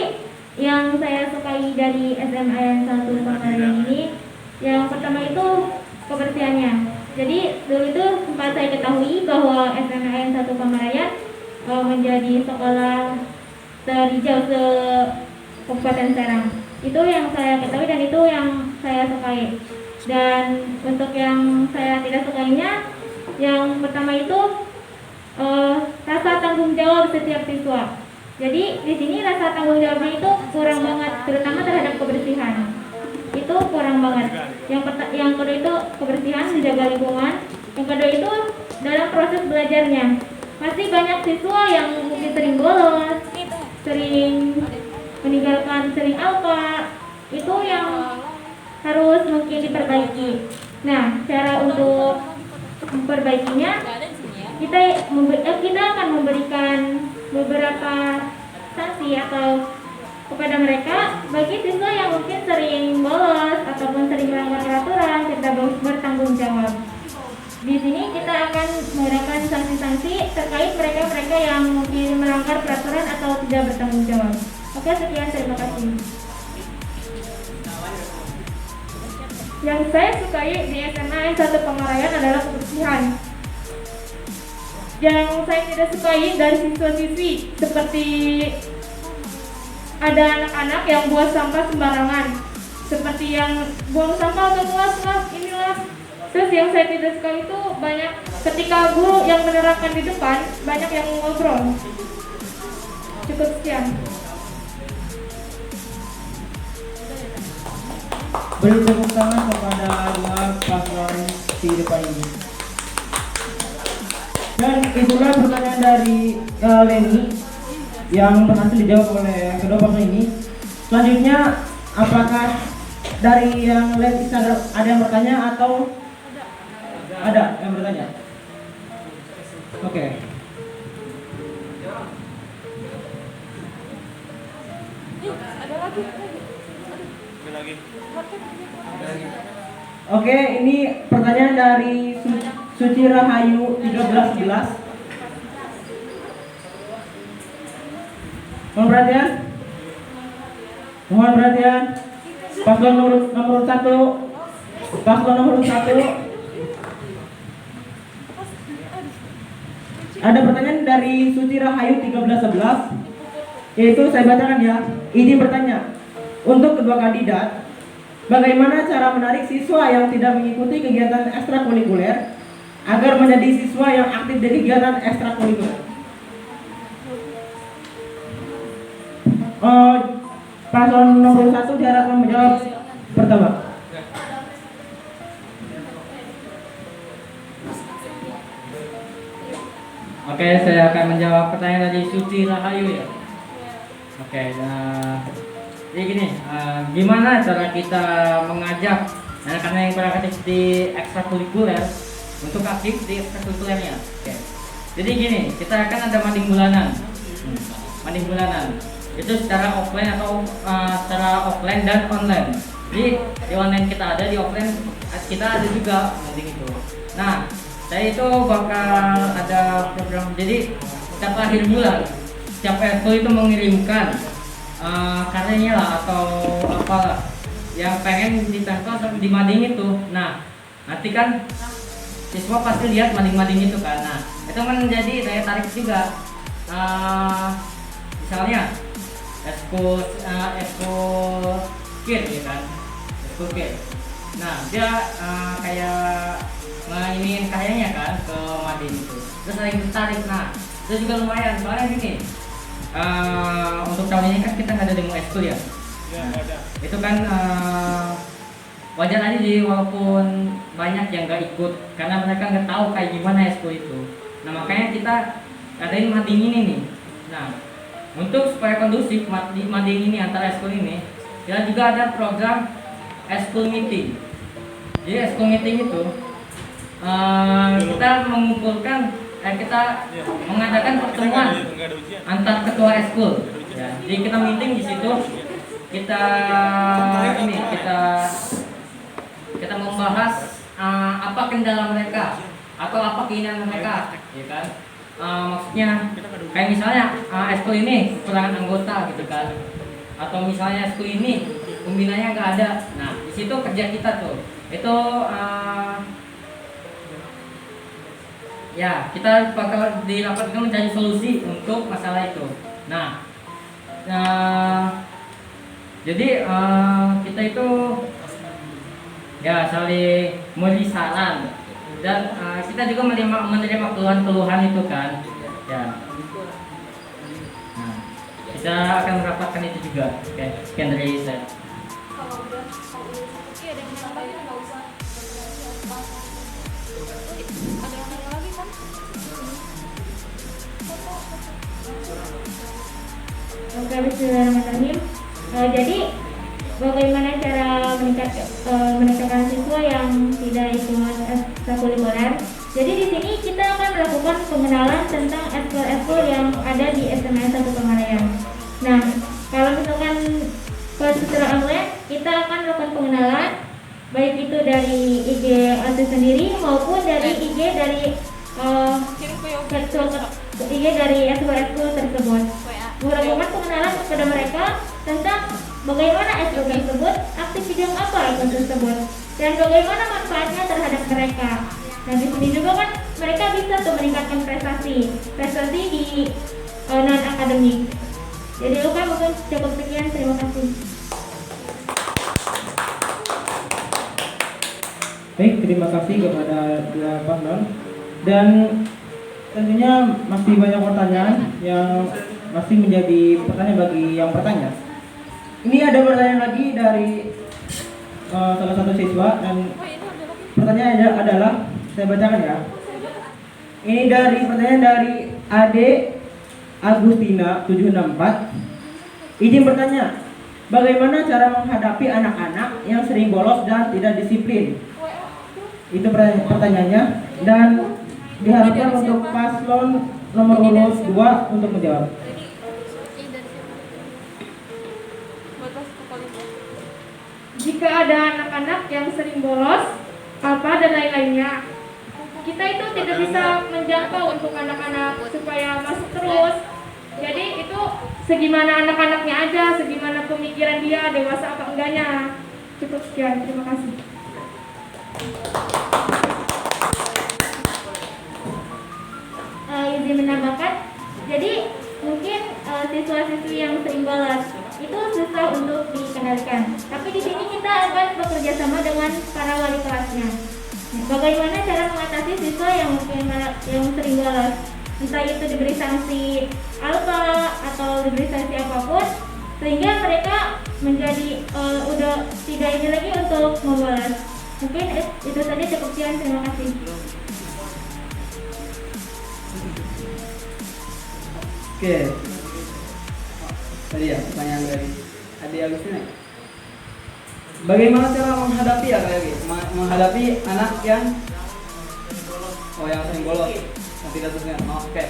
yang saya sukai dari SMA 1 Pamarayan ini, yang pertama itu kebersihannya. Jadi dulu itu sempat saya ketahui bahwa SMA 1 Pamarayan menjadi sekolah terhijau se Kabupaten Serang. Itu yang saya ketahui dan itu yang saya sukai. Dan untuk yang saya tidak sukainya, yang pertama itu rasa tanggung jawab setiap siswa. Jadi di sini rasa tanggung jawabnya itu kurang banget, terutama terhadap kebersihan. Itu kurang banget. Yang kedua itu kebersihan, menjaga lingkungan. Yang kedua itu dalam proses belajarnya. Masih banyak siswa yang mungkin sering bolos, sering meninggalkan, sering alpa. Itu yang harus mungkin diperbaiki. Nah, cara untuk memperbaikinya, kita akan memberikan beberapa sanksi atau kepada mereka. Bagi siswa yang mungkin sering bolos ataupun sering melanggar peraturan, kita bertanggung jawab. Di sini kita akan menggunakan sanksi-sanksi terkait mereka-mereka yang mungkin melanggar peraturan atau tidak bertanggung jawab. Oke, sekian, terima kasih. Yang saya sukai di SMA N1 Pengarayan adalah kebersihan. Yang saya tidak sukai dari siswa-siswi seperti ada anak-anak yang buang sampah sembarangan, seperti yang buang sampah ke kelas inilah. Terus yang saya tidak suka itu banyak ketika guru yang menerangkan di depan banyak yang ngobrol. Cukup sekian. Beri tepuk tangan kepada dua paslon di depan ini. Dan itulah pertanyaan dari Leni yang berhasil dijawab oleh yang kedua paslon ini. Selanjutnya, apakah dari yang live Instagram ada yang bertanya atau ada yang bertanya? Oke. Lagi. Oke, ini pertanyaan dari Suci Rahayu 1311. Mohon perhatian. Mohon perhatian. Paslon nomor 1. Paslon nomor 1. Ada pertanyaan dari Suci Rahayu 1311. Yaitu saya bacakan ya. Ini bertanya, untuk kedua kandidat, bagaimana cara menarik siswa yang tidak mengikuti kegiatan ekstrakurikuler agar menjadi siswa yang aktif di kegiatan ekstrakurikuler? Paslon nomor 1 diharapkan menjawab pertama. Oke, saya akan menjawab pertanyaan dari Suci Rahayu ya. Oke, nah, jadi gini, gimana cara kita mengajak anak-anak yang beraktif di ekstrakurikuler untuk aktif di ekstrakurikulernya? Oke, jadi gini, kita akan ada mading bulanan, mading bulanan. Itu secara offline atau secara offline dan online. Jadi di online kita ada, di offline kita ada juga mading itu. Nah, saya itu bakal ada program, jadi setiap akhir bulan setiap ekskul itu mengirimkan karyanya lah atau apalah yang pengen ditempel di mading itu. Nah, nanti kan siswa pasti lihat mading-mading itu kan. Nah, itu menjadi daya tarik juga. Misalnya ekskul kid ya kan, ekskul kid. Nah, dia kayak mainin karyanya kan ke mading itu, terus saling tertarik. Nah, itu juga lumayan, soalnya gini, untuk tahun ini kan kita nggak ada demo ekskul ya. Ya, ada. Itu kan wajar aja sih walaupun banyak yang nggak ikut karena mereka nggak tahu kayak gimana ekskul itu. Nah, makanya kita adain mading ini nih. Nah, untuk supaya kondusif mading ini antara ekskul ini, kita juga ada program ekskul meeting. Jadi ekskul meeting itu kita mengumpulkan, kita mengadakan pertemuan antar ketua ekskul. Ya, jadi kita meeting di situ, kita membahas apa kendala mereka atau apa keinginan mereka, ya kan? Maksudnya kayak misalnya ekskul ini kekurangan anggota gitu kan, atau misalnya ekskul ini pembinanya nggak ada. Nah, di situ kerja kita tuh itu ya, kita bakal dirapatkan mencari solusi untuk masalah itu. Nah, jadi kita itu ya saling memberi saran dan kita juga menerima keluhan-keluhan itu kan. Ya. Nah, kita akan merapatkan itu juga. Oke, sekian dari saya. Oke, bismillahirrahmanirrahim. Jadi bagaimana cara meningkatkan siswa yang tidak ikut ekstrakurikuler? Jadi di sini kita akan melakukan pengenalan tentang ekskul-ekskul yang ada di SMA 1 Pengarayan. Nah, kalau misalkan itu sendiri maupun dari IG dari IG dari ekskul tersebut. Melakukan pengenalan kepada mereka tentang bagaimana ekskul tersebut, aktif bidang apa ekskul tersebut, dan bagaimana manfaatnya terhadap mereka. Dan di sini juga kan mereka bisa tuh meningkatkan prestasi di non akademik. Jadi Luka mungkin cukup sekian, terima kasih. Baik, terima kasih kepada dua paslon. Dan tentunya masih banyak pertanyaan yang masih menjadi pertanyaan bagi yang bertanya. Ini ada pertanyaan lagi dari salah satu siswa, dan pertanyaannya adalah, saya bacakan ya. Ini pertanyaan dari Ade Agustina 764. Izin bertanya, bagaimana cara menghadapi anak-anak yang sering bolos dan tidak disiplin? Itu pertanyaannya, dan diharapkan untuk paslon nomor urut 2 untuk menjawab. Jika ada anak-anak yang sering bolos, apa dan lain-lainnya, kita itu tidak bisa menjangkau untuk anak-anak supaya masuk terus. Jadi itu segimana anak-anaknya aja, segimana pemikiran dia, dewasa apa enggaknya. Cukup sekian, terima kasih. Izin menambahkan, jadi mungkin siswa-siswi yang sering bolos itu susah untuk dikendalikan. Tapi di sini kita akan bekerja sama dengan para wali kelasnya. Bagaimana cara mengatasi siswa yang mungkin yang sering bolos? Entah itu diberi sanksi alfa atau diberi sanksi apapun, sehingga mereka menjadi udah tidak ini lagi untuk membolos. Mungkin itu saja, cukup sekian, terima kasih. Oke. Tadi ya pertanyaan dari Adi Agustina. Bagaimana cara menghadapi menghadapi anak yang sering bolos, yang tidak sesuai. Oke.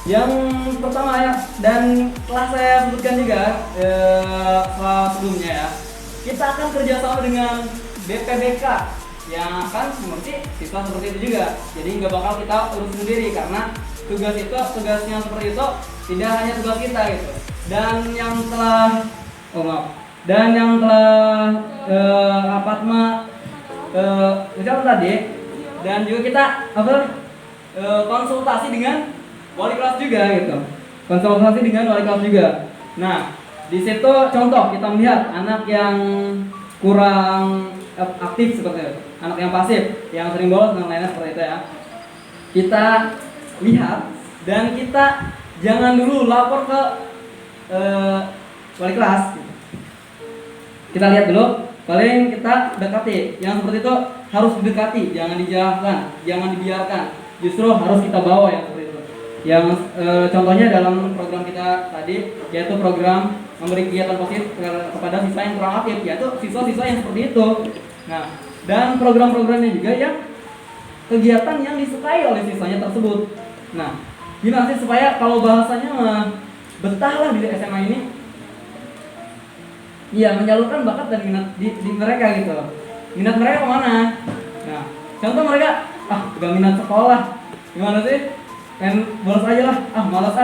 Yang pertama ya, dan telah saya sebutkan juga sebelumnya ya, kita akan kerjasama dengan BPBK yang akan mengerti siswa seperti itu juga. Jadi nggak bakal kita urus sendiri, karena tugasnya seperti itu tidak hanya tugas kita gitu. Dan yang telah ucapan tadi, dan juga kita konsultasi dengan wali kelas juga gitu. Konsultasi dengan wali kelas juga. Nah, di situ contoh kita melihat anak yang kurang aktif seperti itu, anak yang pasif, yang sering bolos dan lainnya seperti itu ya. Kita lihat dan kita jangan dulu lapor ke wali kelas. Kita lihat dulu, paling kita dekati. Yang seperti itu harus didekati, jangan dijauhkan, jangan dibiarkan. Justru harus kita bawa yang seperti itu. Yang contohnya dalam program kita tadi, yaitu program memberi kegiatan positif kepada siswa yang kurang aktif, yaitu siswa-siswa yang seperti itu. Nah, dan program-programnya juga yang kegiatan yang disukai oleh siswanya tersebut. Nah, gimana sih supaya kalau bahasanya betah lah di SMA ini? Iya, menyalurkan bakat dan minat di mereka gitu. Minat mereka kemana? Nah, contoh mereka, gak minat sekolah, gimana sih? Bolos aja lah, malas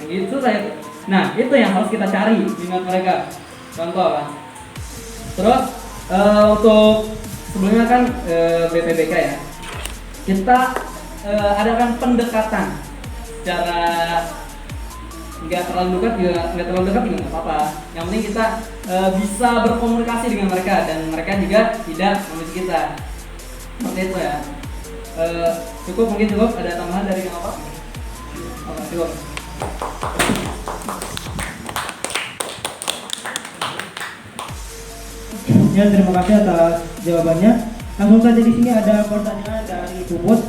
gitu saya. Nah, itu yang harus kita cari, minat mereka. Contoh kan. Terus untuk sebelumnya kan BPBK ya, kita adakan pendekatan secara nggak terlalu dekat juga nggak apa-apa. Yang penting kita bisa berkomunikasi dengan mereka dan mereka juga tidak membenci kita. Seperti itu ya. Cukup, mungkin cukup. Ada tambahan dari yang apa? Cukup. Ya, terima kasih atas jawabannya. Langsung saja di sini ada pertanyaan dari Puput.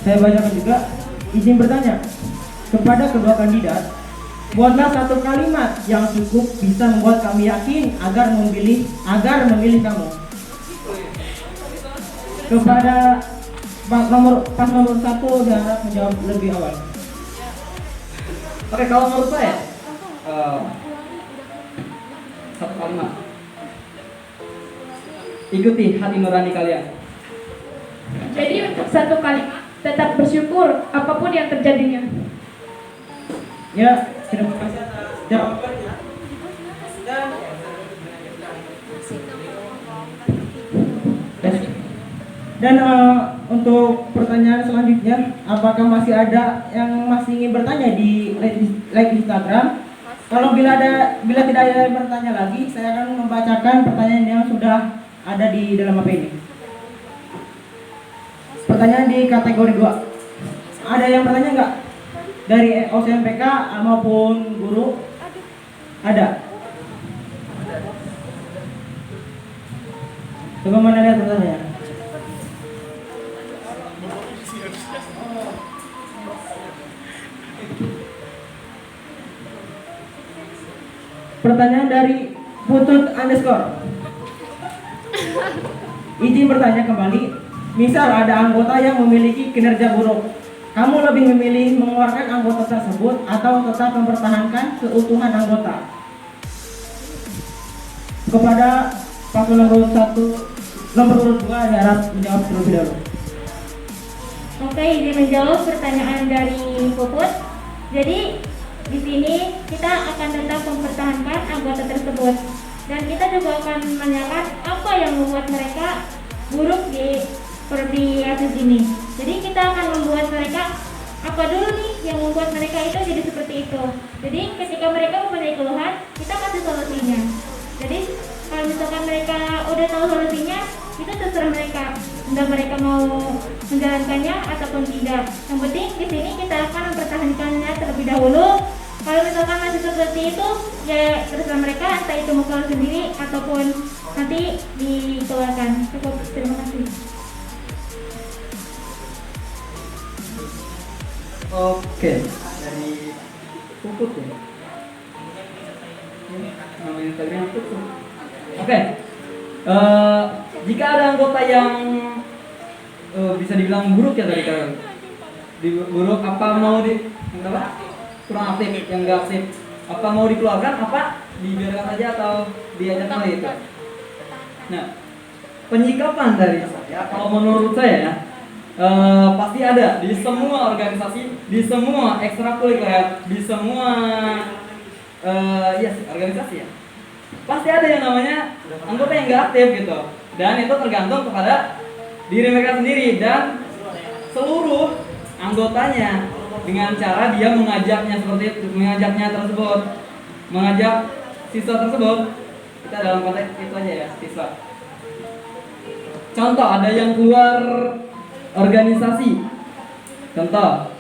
Saya bacakan juga. Izin bertanya kepada kedua kandidat, buatlah satu kalimat yang cukup bisa membuat kami yakin agar memilih kamu. Kepada nomor 1 diharap menjawab lebih awal. Oke, kalau menurut saya satu kalimat, ikuti hati nurani kalian. Jadi untuk satu kalimat, tetap bersyukur apapun yang terjadinya. Ya, terima kasih atas jawabannya. Dan untuk pertanyaan selanjutnya, apakah masih ada yang masih ingin bertanya di live Instagram? Kalau bila tidak ada yang bertanya lagi, saya akan membacakan pertanyaan yang sudah ada di dalam HP ini. Pertanyaan di kategori 2. Ada yang bertanya nggak? Dari OCMPK maupun guru? Ada? Coba mana lihat pertanyaan. Pertanyaan dari Putut underscore. Izin bertanya kembali. Misal ada anggota yang memiliki kinerja buruk, kamu lebih memilih mengeluarkan anggota tersebut atau tetap mempertahankan keutuhan anggota? Kepada paslon nomor 1, nomor urut 2 diharap menjawab terlebih dahulu. Oke, izin menjawab pertanyaan dari Puput. Jadi di sini kita akan tetap mempertahankan anggota tersebut dan kita juga akan menanyakan apa yang membuat mereka buruk di kasus ini. Jadi kita akan membuat mereka apa dulu nih yang membuat mereka itu jadi seperti itu. Jadi ketika mereka mempunyai keluhan, kita kasih solusinya. Jadi kalau misalkan mereka udah tahu solusinya, itu terserah mereka, entah mereka mau menjalankannya ataupun tidak. Yang penting di sini kita akan mempertahankannya terlebih dahulu. Kalau misalkan masih seperti itu, ya terserah mereka, entah itu mau keluar sendiri ataupun nanti dikeluarkan. Cukup, terima kasih. Oke, dari Puput ya. Nama Instagram Puput. Oke. Jika ada anggota yang bisa dibilang buruk ya tadi kan, buruk apa mau kurang aktif, yang nggak aktif, apa mau dikeluarkan, apa dibiarkan saja atau diajak lagi itu. Nah, penyikapan dari saya, kalau menurut saya pasti ada di semua organisasi, di semua ekstrakurikuler, di semua organisasi ya. Pasti ada yang namanya anggota yang nggak aktif gitu, dan itu tergantung kepada diri mereka sendiri dan seluruh anggotanya dengan cara dia mengajaknya mengajak siswa tersebut. Kita dalam konteks itu aja ya, siswa. Contoh, ada yang keluar organisasi, contoh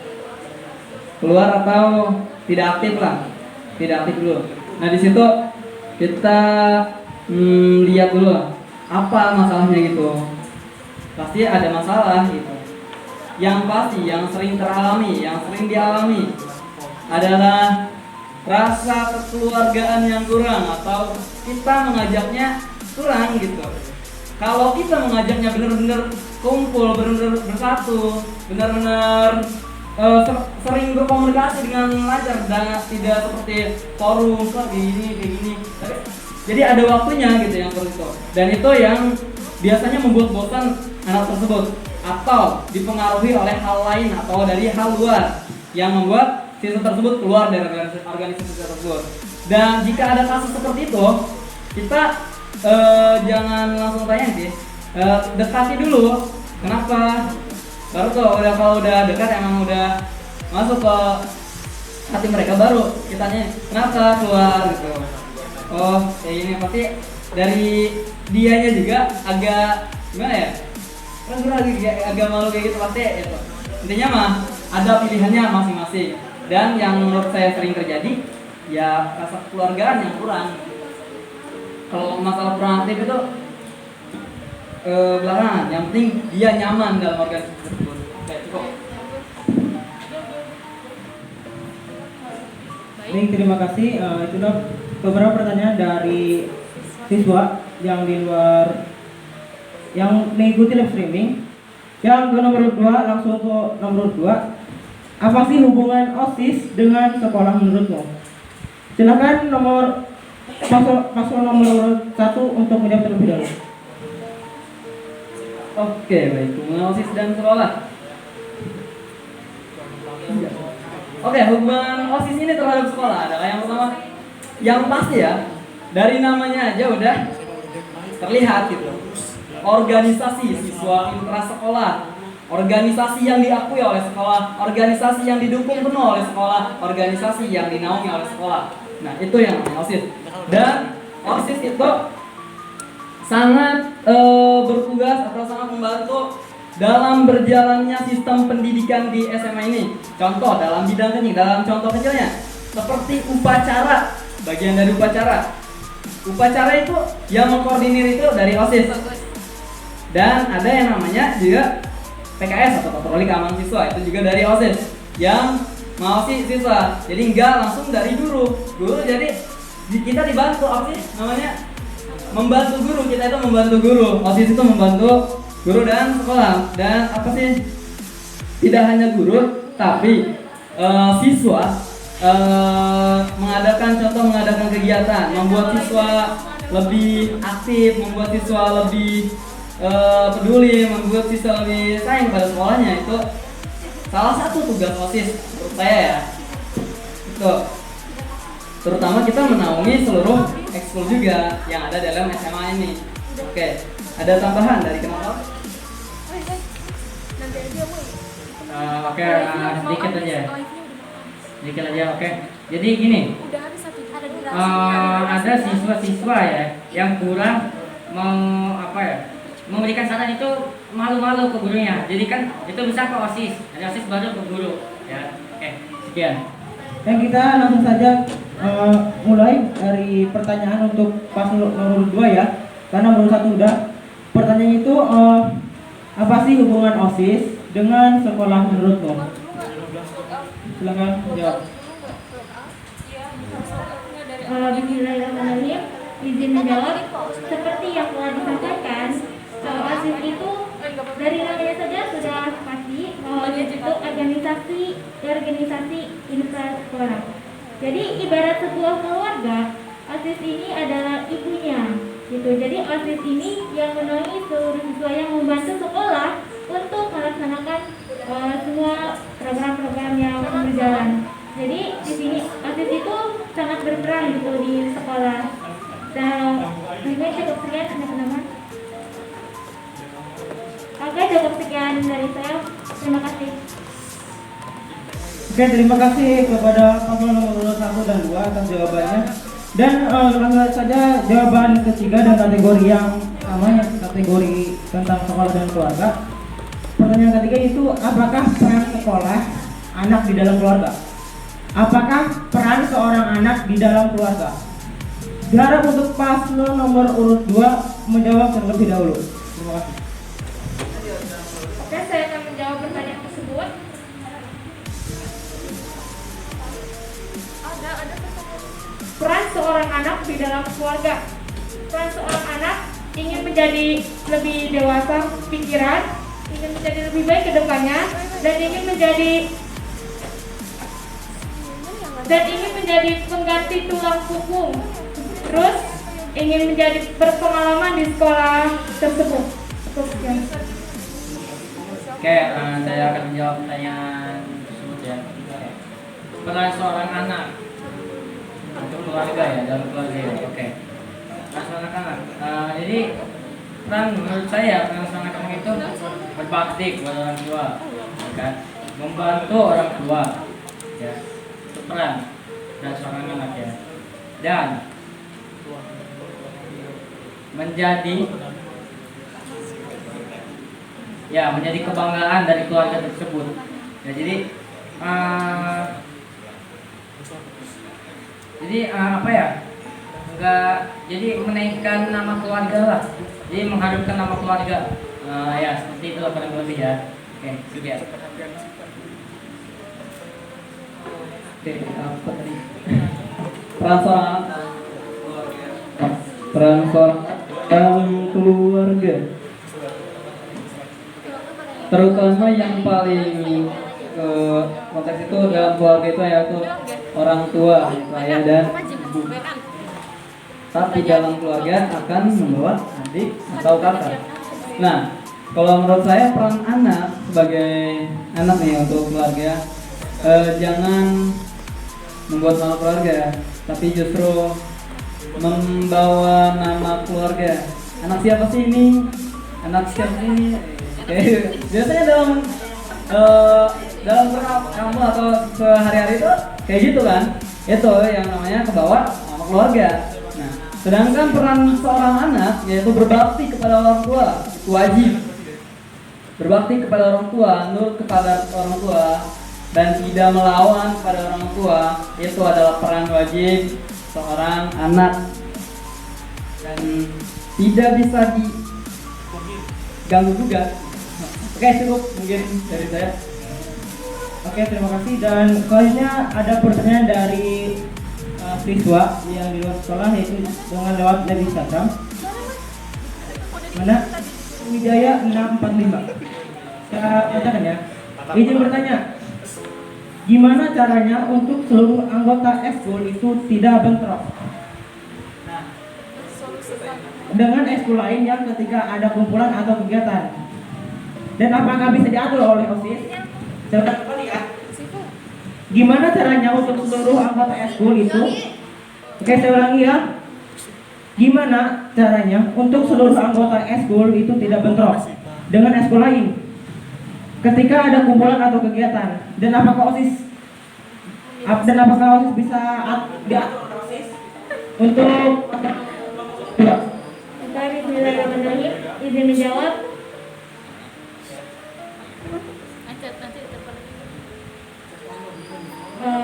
keluar atau tidak aktif lah, tidak aktif dulu. Nah di situ kita lihat dulu apa masalahnya gitu. Pasti ada masalah gitu. Yang pasti, yang sering dialami adalah rasa kekeluargaan yang kurang atau kita mengajaknya kurang gitu. Kalau kita mengajaknya benar-benar kumpul, benar-benar bersatu, benar-benar sering berkomunikasi dengan lancar dan tidak seperti forum kayak gini. Jadi ada waktunya gitu yang seperti itu. Dan itu yang biasanya membuat bosan anak tersebut atau dipengaruhi oleh hal lain atau dari hal luar yang membuat siswa tersebut keluar dari organisasi tersebut. Dan jika ada kasus seperti itu, kita jangan langsung tanya sih, dekati dulu. Kenapa? Baru tuh kalau udah dekat emang udah masuk ke hati mereka, baru kita tanya kenapa keluar gitu. Oh kayak ini, pasti dari dianya juga agak gimana ya, ragu lagi agak malu kayak gitu pasti itu. Intinya mah ada pilihannya masing-masing. Dan yang menurut saya sering terjadi ya rasa kekeluargaan yang kurang. Kalau masalah kurang aktif itu belakangan, yang penting dia nyaman dalam organisasi tersebut. Oke, cukup. Baik, terima kasih. Itulah beberapa pertanyaan dari siswa yang di luar yang mengikuti live streaming. Yang ke nomor 2, langsung ke nomor 2. Apa sih hubungan OSIS dengan sekolah menurutmu? Silakan paslon nomor 1 untuk menjawab terlebih dahulu. Oke, baik. Hubungan OSIS dan sekolah. Oke, hubungan OSIS ini terhadap sekolah adalah yang pertama, yang pasti ya, dari namanya aja udah terlihat gitu. Organisasi siswa intrasekolah, organisasi yang diakui oleh sekolah, organisasi yang didukung penuh oleh sekolah, organisasi yang dinaungi oleh sekolah. Nah, itu yang namanya OSIS. Dan OSIS itu sangat bertugas atau sangat membantu dalam berjalannya sistem pendidikan di SMA ini. Contoh dalam bidang kenying, dalam contoh kecilnya seperti upacara, bagian dari upacara. Upacara itu yang mengkoordinir itu dari OSIS. Dan ada yang namanya juga PKS atau patroli keamanan siswa, itu juga dari OSIS yang mengawasi siswa. Jadi enggak langsung dari guru. Guru jadi kita dibantu OSIS namanya membantu guru, kita itu membantu guru. OSIS itu membantu guru dan sekolah. Dan apa sih? Tidak hanya guru, tapi siswa mengadakan kegiatan, membuat siswa lebih aktif, membuat siswa lebih peduli, membuat siswa lebih sayang pada sekolahnya. Itu salah satu tugas OSIS menurut saya ya. Itu terutama kita menaungi seluruh ekskul juga yang ada dalam SMA ini. Oke, ada tambahan dari kenapa? Oke, sedikit aja, oke. Jadi gini, ada siswa-siswa ya yang kurang memberikan saran, itu malu-malu ke gurunya. Jadi kan itu bisa ke OSIS, ada OSIS baru ke guru ya. Oke, sekian. Dan kita langsung saja mulai dari pertanyaan untuk paslon nomor 2 ya. Karena nomor 1 udah. Pertanyaan itu apa sih hubungan OSIS dengan sekolah menurutmu? Silakan jawab. Bismillahirrahmanirrahim. Izin menjawab. Seperti yang telah disampaikan, OSIS itu dari namanya saja sudah pasti bahwa OSIS itu organisasi intrasekolah. Jadi ibarat sebuah keluarga, OSIS ini adalah ibunya, gitu. Jadi OSIS ini yang menaungi seluruh siswa, yang membantu sekolah untuk melaksanakan semua program-program yang berjalan. Jadi di sini OSIS itu sangat berperan gitu di sekolah. Dan mungkin cukup sekian, ada penambahan? Oke, cukup sekian dari saya. Terima kasih. Oke, terima kasih kepada paslon nomor 1 dan 2 atas jawabannya. Dan langsung saja jawaban ketiga dan kategori yang sama, yang kategori tentang sekolah dan keluarga. Pertanyaan ketiga itu, apakah peran sekolah anak di dalam keluarga? Apakah peran seorang anak di dalam keluarga? Diharap untuk paslon nomor urut 2 menjawab terlebih dahulu. Terima kasih. Oke, saya akan menjawab pertanyaan tersebut. Peran seorang anak di dalam keluarga. Peran seorang anak ingin menjadi lebih dewasa pikiran, ingin menjadi lebih baik ke depannya, dan ingin menjadi pengganti tulang punggung. Terus ingin menjadi berpengalaman di sekolah tersebut. Oke, saya akan menjawab pertanyaan tersebut ya. Peran seorang anak untuk keluarga ya, dalam keluarga ya. Oke. Peran seorang anak. Jadi peran menurut saya, peran seorang anak itu berbakti kepada orang tua, ya kan? Membantu orang tua, ya. Itu peran seorang anak ya. Dan menjadi kebanggaan dari keluarga tersebut. Ya, jadi jadi menaikkan nama keluarga lah. Jadi mengharumkan nama keluarga. Ya seperti itu lah kurang lebih ya. Oke, sekian. Oke, apa tadi? Peran seorang dalam keluarga, terutama yang paling konteks itu dalam keluarga itu yaitu orang tua, ayah dan ibu. Tapi dalam keluarga akan membawa adik atau kakak. Nah, Kalau menurut saya peran anak sebagai anak nih untuk keluarga, jangan membuat malu keluarga, tapi justru membawa nama keluarga. Anak siapa sih ini? Anak siapa ini? Biasanya dalam kamu atau sehari-hari itu kayak gitu kan? Itu yang namanya kebawa nama keluarga. Nah, sedangkan peran seorang anak yaitu berbakti kepada orang tua, itu wajib. Berbakti kepada orang tua, nurut kepada orang tua, dan tidak melawan kepada orang tua, itu adalah peran wajib seorang anak dan tidak bisa diganggu juga. Oke, cukup mungkin dari saya. Oke, terima kasih. Dan selanjutnya ada pertanyaan dari siswa yang di luar sekolah, yaitu dengan lewat dari Instagram. Mana? Wijaya 645. Saya bacakan ya. Izin bertanya, gimana caranya untuk seluruh anggota ekskul itu tidak bentrok dengan ekskul lain yang ketika ada kumpulan atau kegiatan? Dan apakah bisa diatur oleh OSIS? Silakan kembali ya. Gimana caranya untuk seluruh anggota ekskul itu? Oke, saya ulangi ya. Gimana caranya untuk seluruh anggota ekskul itu tidak bentrok dengan ekskul lain ketika ada kumpulan atau kegiatan? Dan apakah OSIS bisa diatur oleh OSIS untuk Bismillahirrahmanirrahim. Izin menjawab.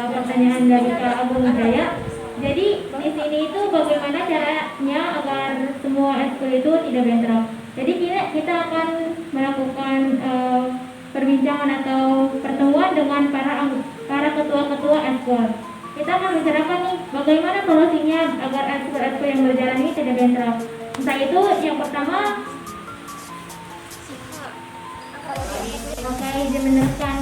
Pertanyaan dari Kak Agung Wijaya. Jadi di sini itu bagaimana caranya agar semua ekskul itu tidak bentrok. Jadi kita akan melakukan perbincangan atau pertemuan dengan para ketua-ketua ekskul. Kita akan bicarakan nih bagaimana solusinya agar ekskul yang berjalan ini tidak bentrok. Entah itu yang pertama, oke, izin meneruskan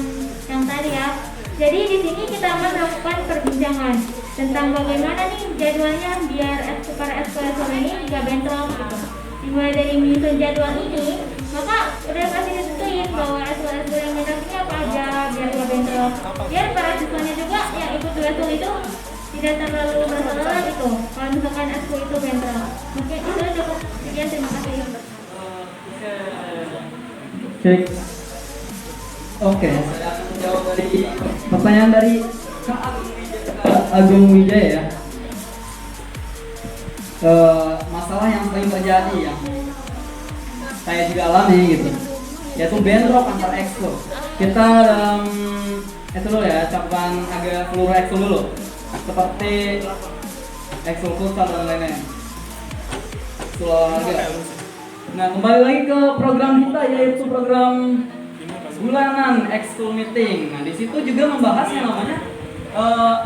yang tadi ya. Jadi di sini kita akan melakukan perbincangan tentang bagaimana nih jadwalnya biar para ekskul ini tidak bentrok gitu. Dimulai dari menyusun jadwal ini, maka udah pasti ditentuin bahwa ekskul yang bentrok ini apa aja biar tidak bentrok. Biar para siswanya juga yang ikut ekskul itu tidak terlalu bersalah gitu kalau misalkan ekskul itu bentrok. Mungkin itu cukup. Sekian, terima kasih. Cek. Oke, saya akan menjawab dari pertanyaan dari Kak Agung Wijaya ya. Masalah yang sering terjadi yang saya juga alami gitu, yaitu bentrok antar ekskul. Kita dalam itu dulu ya, cakupan agak seluruh ekskul dulu, seperti ekskul futsal dan lain-lain, ekskul olahraga. Nah, kembali lagi ke program kita, yaitu program bulanan ekskul meeting. Nah, di situ juga membahas yang namanya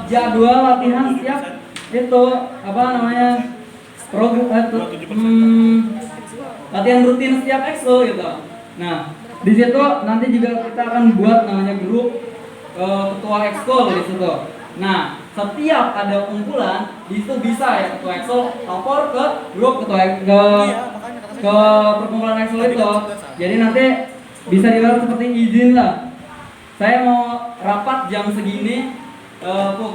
jadwal latihan setiap itu apa namanya latihan rutin setiap ekskul gitu. Nah, di situ nanti juga kita akan buat namanya grup ketua ekskul di situ. Nah, setiap ada kumpulan di situ bisa ya ketua ekskul lapor ke grup ke perkumpulan ekskul itu. Jadi nanti bisa dilakukan seperti izin lah. Saya mau rapat jam segini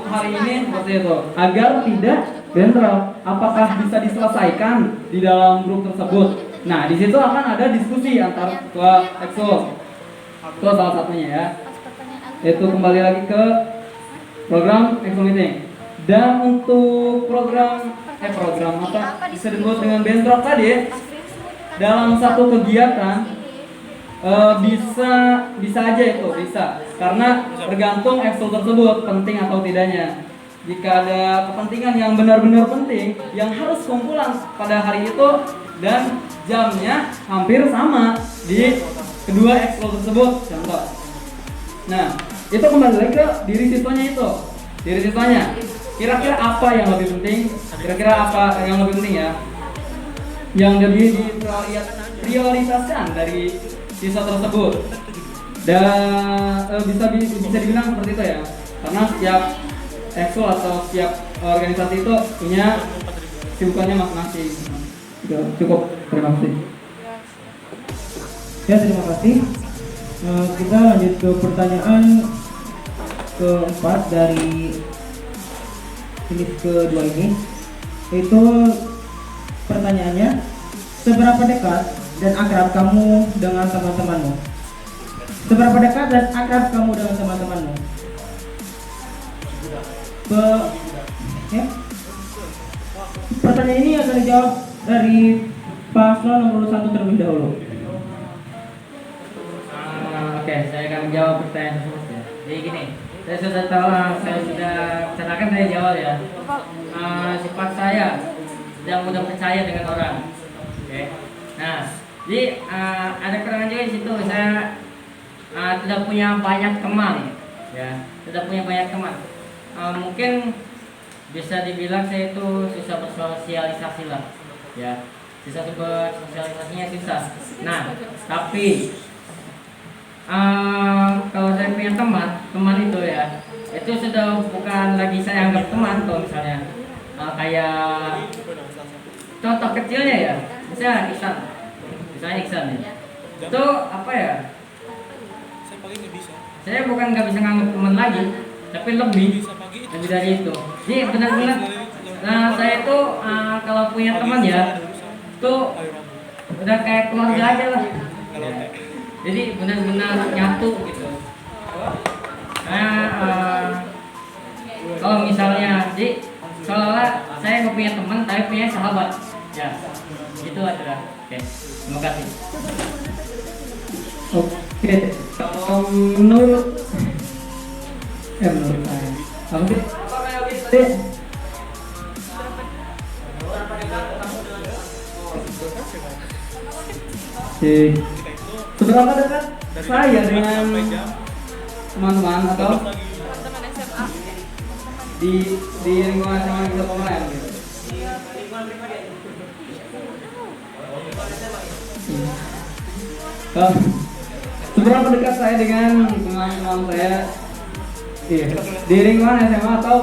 hari ini seperti itu agar tidak bentrok. Apakah bisa diselesaikan di dalam grup tersebut? Nah, di situ akan ada diskusi antar ketua ekskul. Itu salah satunya ya. Itu kembali lagi ke program ekskul meeting. Dan untuk program apa bisa disebut dengan bentrok tadi dalam satu kegiatan bisa aja itu bisa karena tergantung ekskul tersebut penting atau tidaknya. Jika ada kepentingan yang benar-benar penting yang harus kumpulan pada hari itu dan jamnya hampir sama di kedua ekskul tersebut contoh. Nah, itu kembali lagi ke diri siswanya. Kira-kira apa yang lebih penting? Kira-kira apa yang lebih penting ya? Yang lebih diprioritaskan dari siswa tersebut. Dan bisa dibilang seperti itu ya. Karena setiap ekskul atau setiap organisasi itu punya kesibukannya masing-masing. Cukup, terima kasih. Ya, terima kasih. Kita lanjut ke pertanyaan keempat dari jenis kedua ini, itu pertanyaannya, seberapa dekat dan akrab kamu dengan teman-temanmu? Seberapa dekat dan akrab kamu dengan teman-temanmu? Ya. Pertanyaan ini akan dijawab dari paslon nomor 1 terlebih dahulu. Oke, saya akan menjawab pertanyaan tersebut ya. Jadi gini, saya sudah tahu, saya sudah katakan dari awal ya. Sifat saya tidak mudah percaya dengan orang. Oke. Nah, jadi ada kekurangan juga di situ. Saya tidak punya banyak teman, ya. Tidak punya banyak teman. Mungkin bisa dibilang saya itu susah bersosialisasi lah, ya. Susah bersosialisasinya susah. Nah, tapi kalau saya punya teman itu ya, itu sudah bukan lagi saya anggap teman. Kalau misalnya kayak contoh kecilnya ya, misalnya Iksan nih, itu apa ya? Saya bukan nggak bisa nganggap teman lagi, tapi lebih dari itu. Jadi benar-benar, nah saya itu kalau punya teman ya, itu udah kayak keluarga aja lah. Jadi benar-benar nyatu gitu. Kalau misalnya, jadi seolah-olah saya nggak punya teman, tapi punya sahabat. Ya, gitu aja. Oke, terima kasih. Oke, menurut saya apa sih? Seberapa dekat saya dengan teman-teman atau di lingkungan SMA kita kemarin gitu. Seberapa dekat saya dengan teman-teman saya di lingkungan SMA atau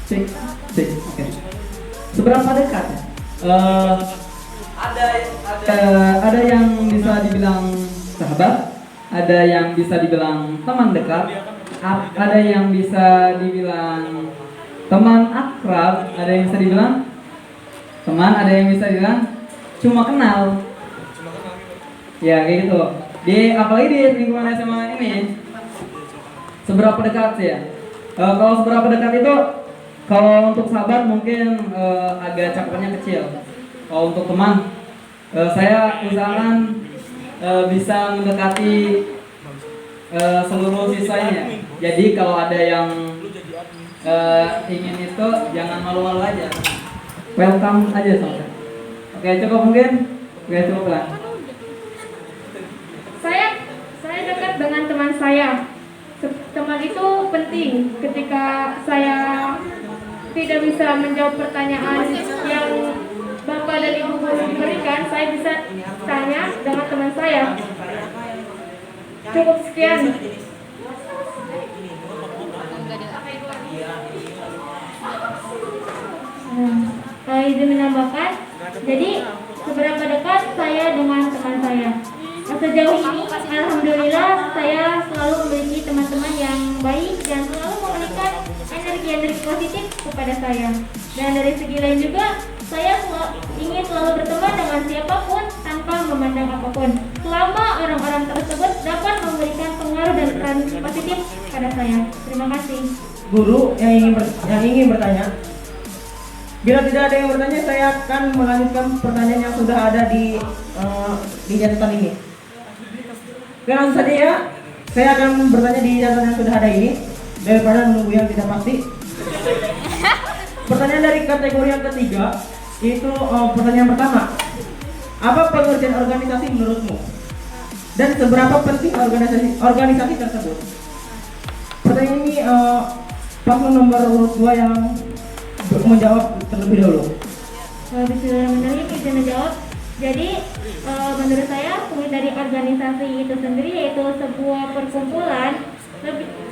oke. Seberapa dekat? Ada yang bisa dibilang sahabat, ada yang bisa dibilang teman dekat, ada yang bisa dibilang teman akrab, ada yang bisa dibilang teman, ada yang bisa dibilang cuma kenal. Ya kayak gitu. Apalagi di lingkungan SMA ini, seberapa dekat sih ya? Kalau seberapa dekat itu, kalau untuk sahabat mungkin agak cakupannya kecil. Kalau untuk teman, saya usahakan bisa mendekati seluruh siswanya. Jadi kalau ada yang ingin itu, jangan malu-malu aja. Welcome aja soalnya. Oke, cukup mungkin? Oke, cukup lah. Saya dekat dengan teman saya. Teman itu penting ketika saya tidak bisa menjawab pertanyaan yang Bapak dan Ibu guru berikan, saya bisa tanya dengan teman saya. Cukup sekian. Kalau izin menambahkan, jadi seberapa dekat saya dengan teman saya? Sejauh ini, alhamdulillah saya selalu memiliki teman-teman yang baik dan selalu memberikan energi-energi positif kepada saya. Dan dari segi lain juga, saya ingin selalu berteman dengan siapapun tanpa memandang apapun, selama orang-orang tersebut dapat memberikan pengaruh dan peran positif pada saya. Terima kasih. Guru yang ingin bertanya. Bila tidak ada yang bertanya, saya akan melanjutkan pertanyaan yang sudah ada di catatan ini. Oke, langsung saja ya. Saya akan bertanya di catatan yang sudah ada ini daripada menunggu yang tidak pasti. Pertanyaan dari kategori yang ketiga itu pertanyaan pertama. Apa pengertian organisasi menurutmu? Dan seberapa penting organisasi tersebut? Pertanyaan ini paslon nomor urut 2 yang menjawab terlebih dahulu. Bismillahirrahmanirrahim, izin menjawab. Jadi menurut saya fungsi dari organisasi itu sendiri yaitu sebuah perkumpulan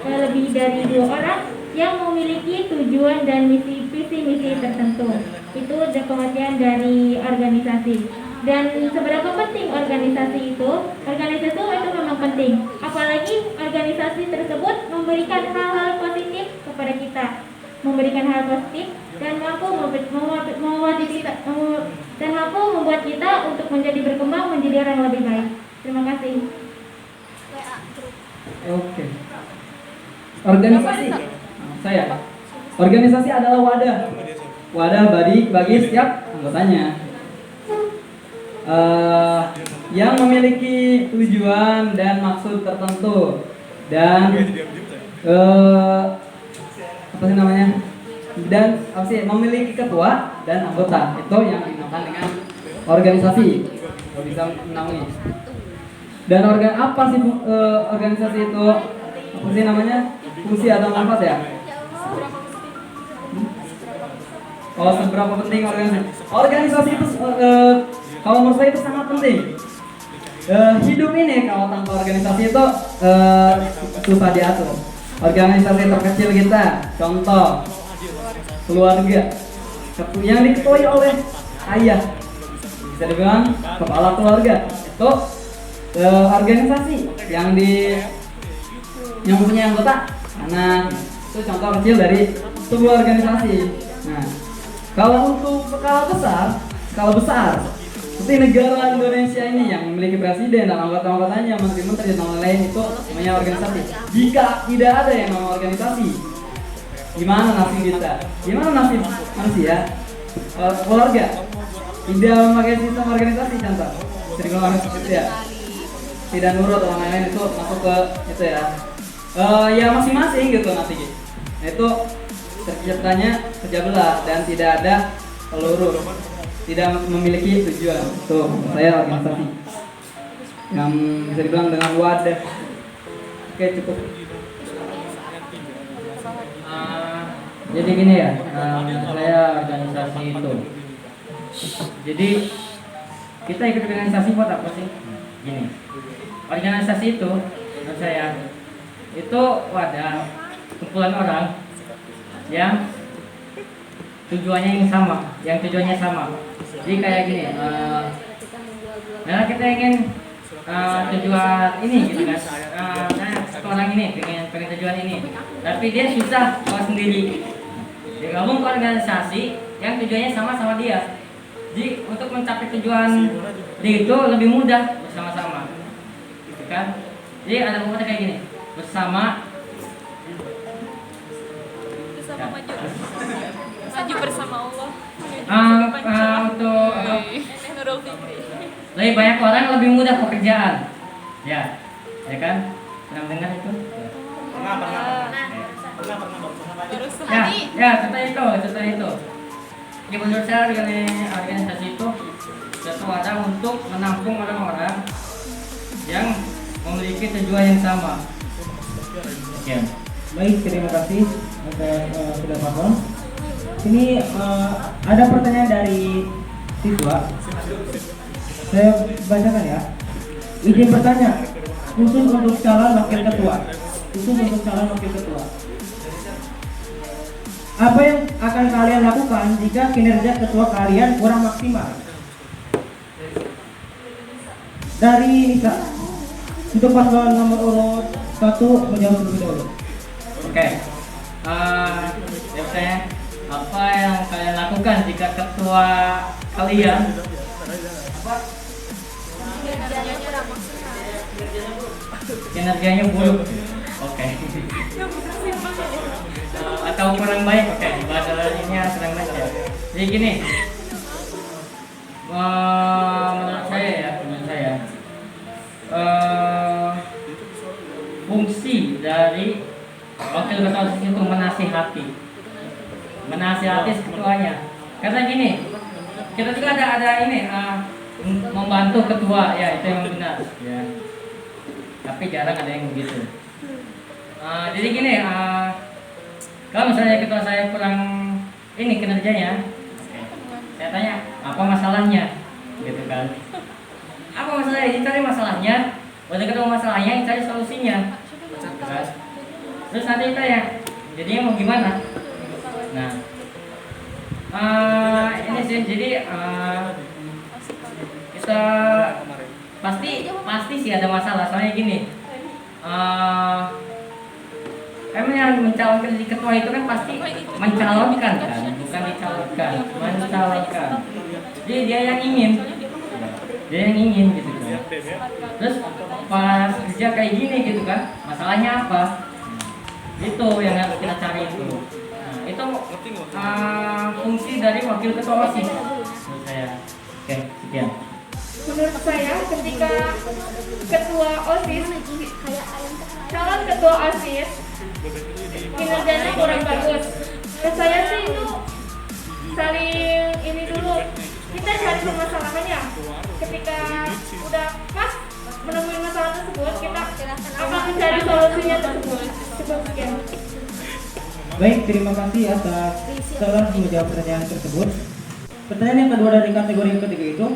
lebih dari 2 orang yang memiliki tujuan dan visi misi tertentu. Itu pengertian dari organisasi. Dan seberapa penting organisasi itu? Organisasi itu memang penting. Apalagi organisasi tersebut memberikan hal-hal positif kepada kita, memberikan hal positif dan mampu membuat kita untuk menjadi berkembang menjadi orang lebih baik. Terima kasih. Oke. Organisasi. Saya. Organisasi adalah wadah. Wadah bagi setiap anggotanya. Yang memiliki tujuan dan maksud tertentu dan memiliki ketua dan anggota. Itu yang dinamakan dengan organisasi. Kalau bisa menamai. Dan apa sih organisasi itu? Apa sih namanya? Fungsi atau manfaat ya? Oh, seberapa penting organisasi? Organisasi itu kalau menurut saya itu sangat penting. Hidup ini kalau tanpa organisasi itu susah diatur. Organisasi terkecil kita, contoh keluarga yang diketuai oleh ayah, bisa dibilang kepala keluarga. Itu organisasi yang punya anggota anak. Itu contoh kecil dari sebuah organisasi. Nah, kalau untuk skala besar seperti negara Indonesia ini yang memiliki presiden dan anggota-anggotanya, menteri-menteri dan lain-lain, itu namanya organisasi. Jika tidak ada yang namanya organisasi, gimana nasib kita? Gimana nasib manusia? Keluarga tidak memakai sistem organisasi, contoh sering ngomong seperti ya, tidak nurut dan lain-lain, itu masuk ke itu ya. Ya masing-masing gitu nanti. Nah, itu terciptanya pecah belah dan tidak ada peluru, tidak memiliki tujuan. Tuh, saya organisasi yang bisa dibilang dengan wadah. Oke, cukup. Jadi gini ya, saya organisasi itu. Jadi kita ikut organisasi buat apa sih? Gini, organisasi itu menurut saya itu wadah kumpulan orang yang tujuannya sama. Jadi kayak gini, kita ingin tujuan ini gitu kan, satu orang ini pengen tujuan ini, tapi dia susah kalau sendiri. Dia gabung ke organisasi yang tujuannya sama dia. Jadi untuk mencapai tujuan dia itu lebih mudah bersama-sama, gitu kan? Jadi ada pokoknya kayak gini, bersama maju bersama Allah. Untuk lebih banyak orang lebih mudah pekerjaan, ya kan? Pernah dengar itu? Pernah. Ya, setelah itu. Jadi menurut saya organisasi itu suatu wadah untuk menampung orang-orang yang memiliki tujuan yang sama. Ya. Baik, terima kasih sudah paham. Ini ada pertanyaan dari siswa. Saya bacakan ya. Izin bertanya, khusus untuk calon wakil ketua. Apa yang akan kalian lakukan jika kinerja ketua kalian kurang maksimal? Dari Nisa, untuk paslon nomor urut 1 menjawab terlebih dahulu. Oke. Saya apa yang kalian lakukan jika ketua kalian kinerjanya buruk? Oke. Atau kurang baik? Oke, bahasa lainnya kurang baik ya. Jadi gini, menurut saya fungsi dari wakil ketua OSIS itu menasihati ketuanya. Karena gini, kita juga ada ini membantu ketua, ya itu yang benar ya. Tapi jarang ada yang begitu. Jadi gini, kalau misalnya ketua saya kurang ini kinerjanya, saya tanya apa masalahnya, gitu kan? Apa masalahnya? Dicari masalahnya, udah ketemu masalahnya, cari solusinya. Terus nanti tanya, jadinya mau gimana? Nah, ini sih jadi kita pasti sih ada masalah. Soalnya gini, emang yang mencalonkan jadi ketua itu kan pasti mencalonkan kan, bukan dicalonkan, mencalonkan. Jadi dia yang ingin gitu kan. Terus pas kerja kayak gini gitu kan, masalahnya apa? Itu yang harus kita cari itu. Nah, itu fungsi dari wakil ketua OSIS menurut saya. Oke, sekian. Menurut saya ketika ketua OSIS, calon ketua OSIS kinerjanya kurang bagus. Menurut saya sih itu saling ini dulu, kita cari permasalahannya. Ketika udah pas menemui masalah tersebut, kita akan mencari solusinya tersebut. Cukup sekian. Baik, terima kasih atas telah menjawab pertanyaan tersebut. Pertanyaan yang kedua dari kategori yang ketiga itu,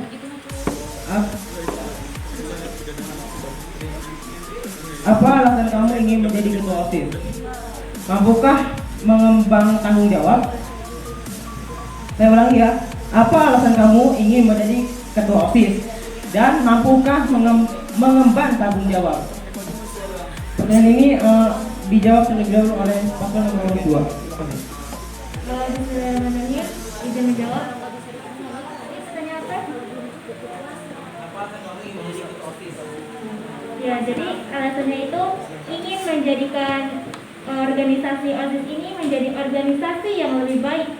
apa alasan kamu ingin menjadi ketua OSIS? Mampukah mengembang tanggung jawab? Saya ulangi ya, apa alasan kamu ingin menjadi ketua OSIS? Dan mampukah mengemban tanggung jawab? Pertanyaan ini dijawab terlebih dahulu oleh paslon nomor 2. Bismillahirrahmanirrahim. Izin menjawab. Tanya apa? Ya, jadi alasannya itu ingin menjadikan organisasi OSIS ini menjadi organisasi yang lebih baik.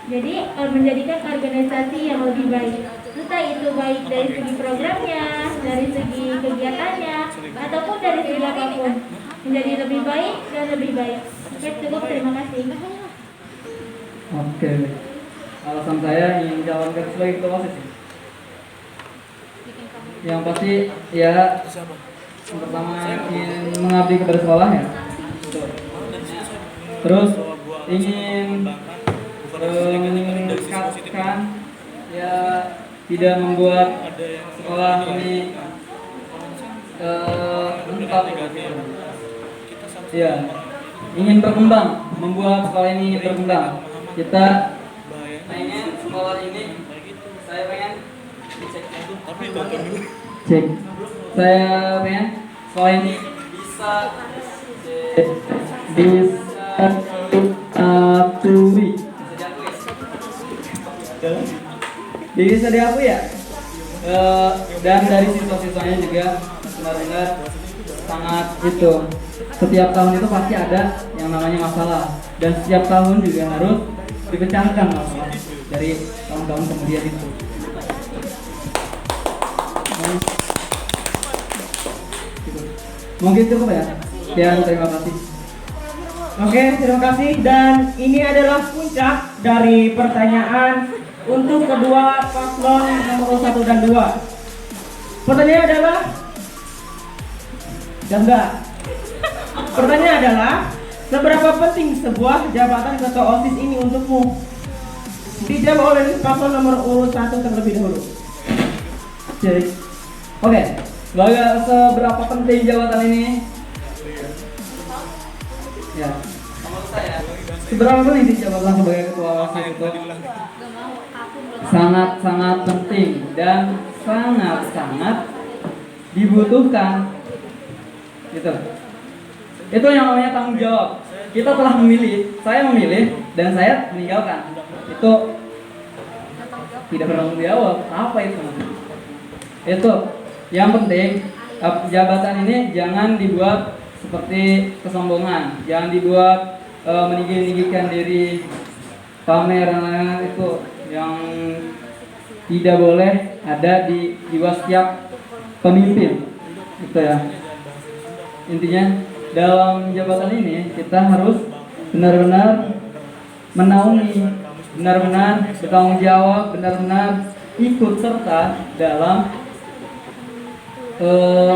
Jadi menjadikan organisasi yang lebih baik. Entah itu baik dari segi programnya, dari segi kegiatannya, ataupun dari segi apapun. Menjadi lebih baik dan lebih baik. Oke, cukup, terima kasih. Oke. Alasan saya ingin mencalonkan sebagai ketua OSIS. Yang pasti ya yang pertama ingin mengabdi kepada sekolah ya. Terus ingin meningkatkan ya, tidak membuat sekolah ini menetap. Ya, ingin berkembang, membuat sekolah ini berkembang. Kita pengen sekolah ini, saya pengen cek. Saya pengen sekolah ini bisa diakui. Bisa diakui ya. Dan dari siswa-siswanya juga benar-benar sangat itu. Setiap tahun itu pasti ada yang namanya masalah, dan setiap tahun juga harus dipecahkan masalah dari tahun-tahun kemudian itu. Mungkin cukup ya. Sekian, terima kasih. Oke, terima kasih. Dan ini adalah puncak dari pertanyaan untuk kedua paslon nomor 1 dan 2. Pertanyaan adalah Pertanyaan adalah, seberapa penting sebuah jabatan ketua OSIS ini untukmu? Dijawab oleh paslon nomor urut 1 terlebih dahulu. Jadi, oke. Seberapa penting jabatan ini? Ya. Seberapa penting sih jabatan sebagai ketua OSIS itu? Sangat-sangat penting dan sangat-sangat dibutuhkan. Gitu. Itu yang namanya tanggung jawab. Kita telah memilih, saya memilih dan saya meninggalkan. Itu tidak bertanggung jawab. Apa itu? Itu yang penting. Jabatan ini jangan dibuat seperti kesombongan, jangan dibuat meninggikan diri, pamer dan lain-lain. Itu yang tidak boleh ada di jiwa setiap pemimpin. Itu ya. Intinya dalam jabatan ini kita harus benar-benar menaungi, benar-benar bertanggung jawab, benar-benar ikut serta dalam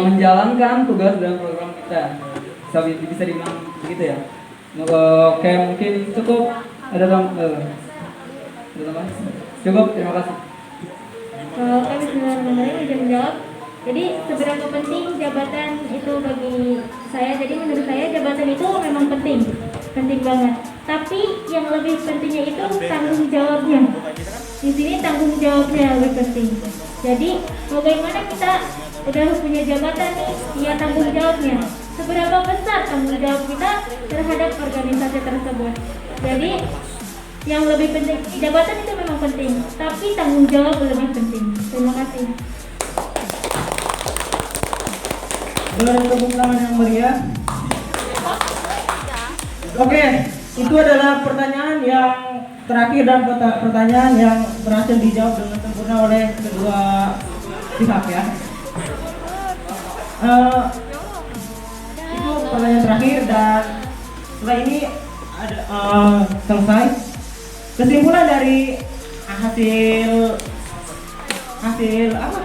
menjalankan tugas dan program kita. Bisa dibilang begitu ya. Oke, mungkin cukup. Ada tambahan? Cukup, terima kasih. Kami sebenarnya izin menjawab. Jadi seberapa penting jabatan itu bagi saya? Jadi menurut saya jabatan itu memang penting. penting banget. Tapi yang lebih pentingnya itu tanggung jawabnya. Di sini tanggung jawabnya yang lebih penting. Jadi bagaimana kita udah punya jabatan nih, ya tanggung jawabnya. Seberapa besar tanggung jawab kita terhadap organisasi tersebut. Jadi yang lebih penting, jabatan itu memang penting, tapi tanggung jawab lebih penting. Terima kasih. Boleh tepuk tangan yang meriah. Oke, itu adalah pertanyaan yang terakhir dan pertanyaan yang berhasil dijawab dengan sempurna oleh kedua pihak ya. Itu pertanyaan terakhir dan setelah ini ada selesai. Kesimpulan dari hasil apa?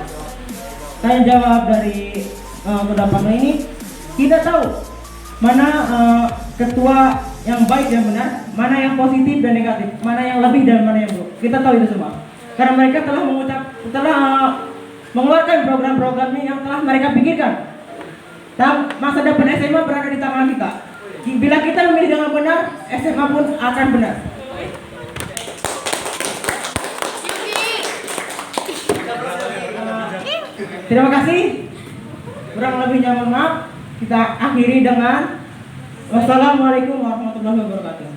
Tanya jawab dari kedua ini, kita tahu mana ketua yang baik dan benar, mana yang positif dan negatif, mana yang lebih dan mana yang buruk. Kita tahu itu semua. Karena mereka telah mengeluarkan program-program ini yang telah mereka pikirkan. Dan masa depan SMA berada di tangan kita. Bila kita memilih dengan benar, SMA pun akan benar. Terima kasih. Kurang lebihnya mohon maaf. Kita akhiri dengan wassalamualaikum warahmatullahi wabarakatuh.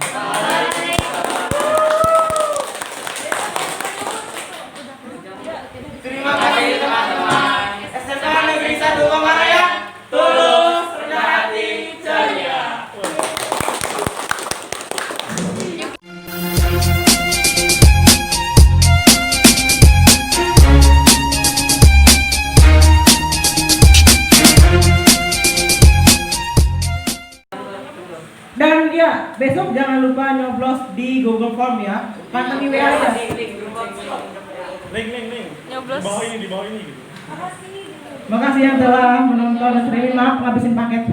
Terima kasih teman-teman. SMA Negeri 1 Pamarayang, tulus, rendah hati, ceria. Dan ya, besok jangan lupa nyoblos di Google Form ya. Pantengin WA ya. Link. Nyoblos. Di bawah ini gitu. Makasih yang telah menonton streaming, maaf ngabisin paket.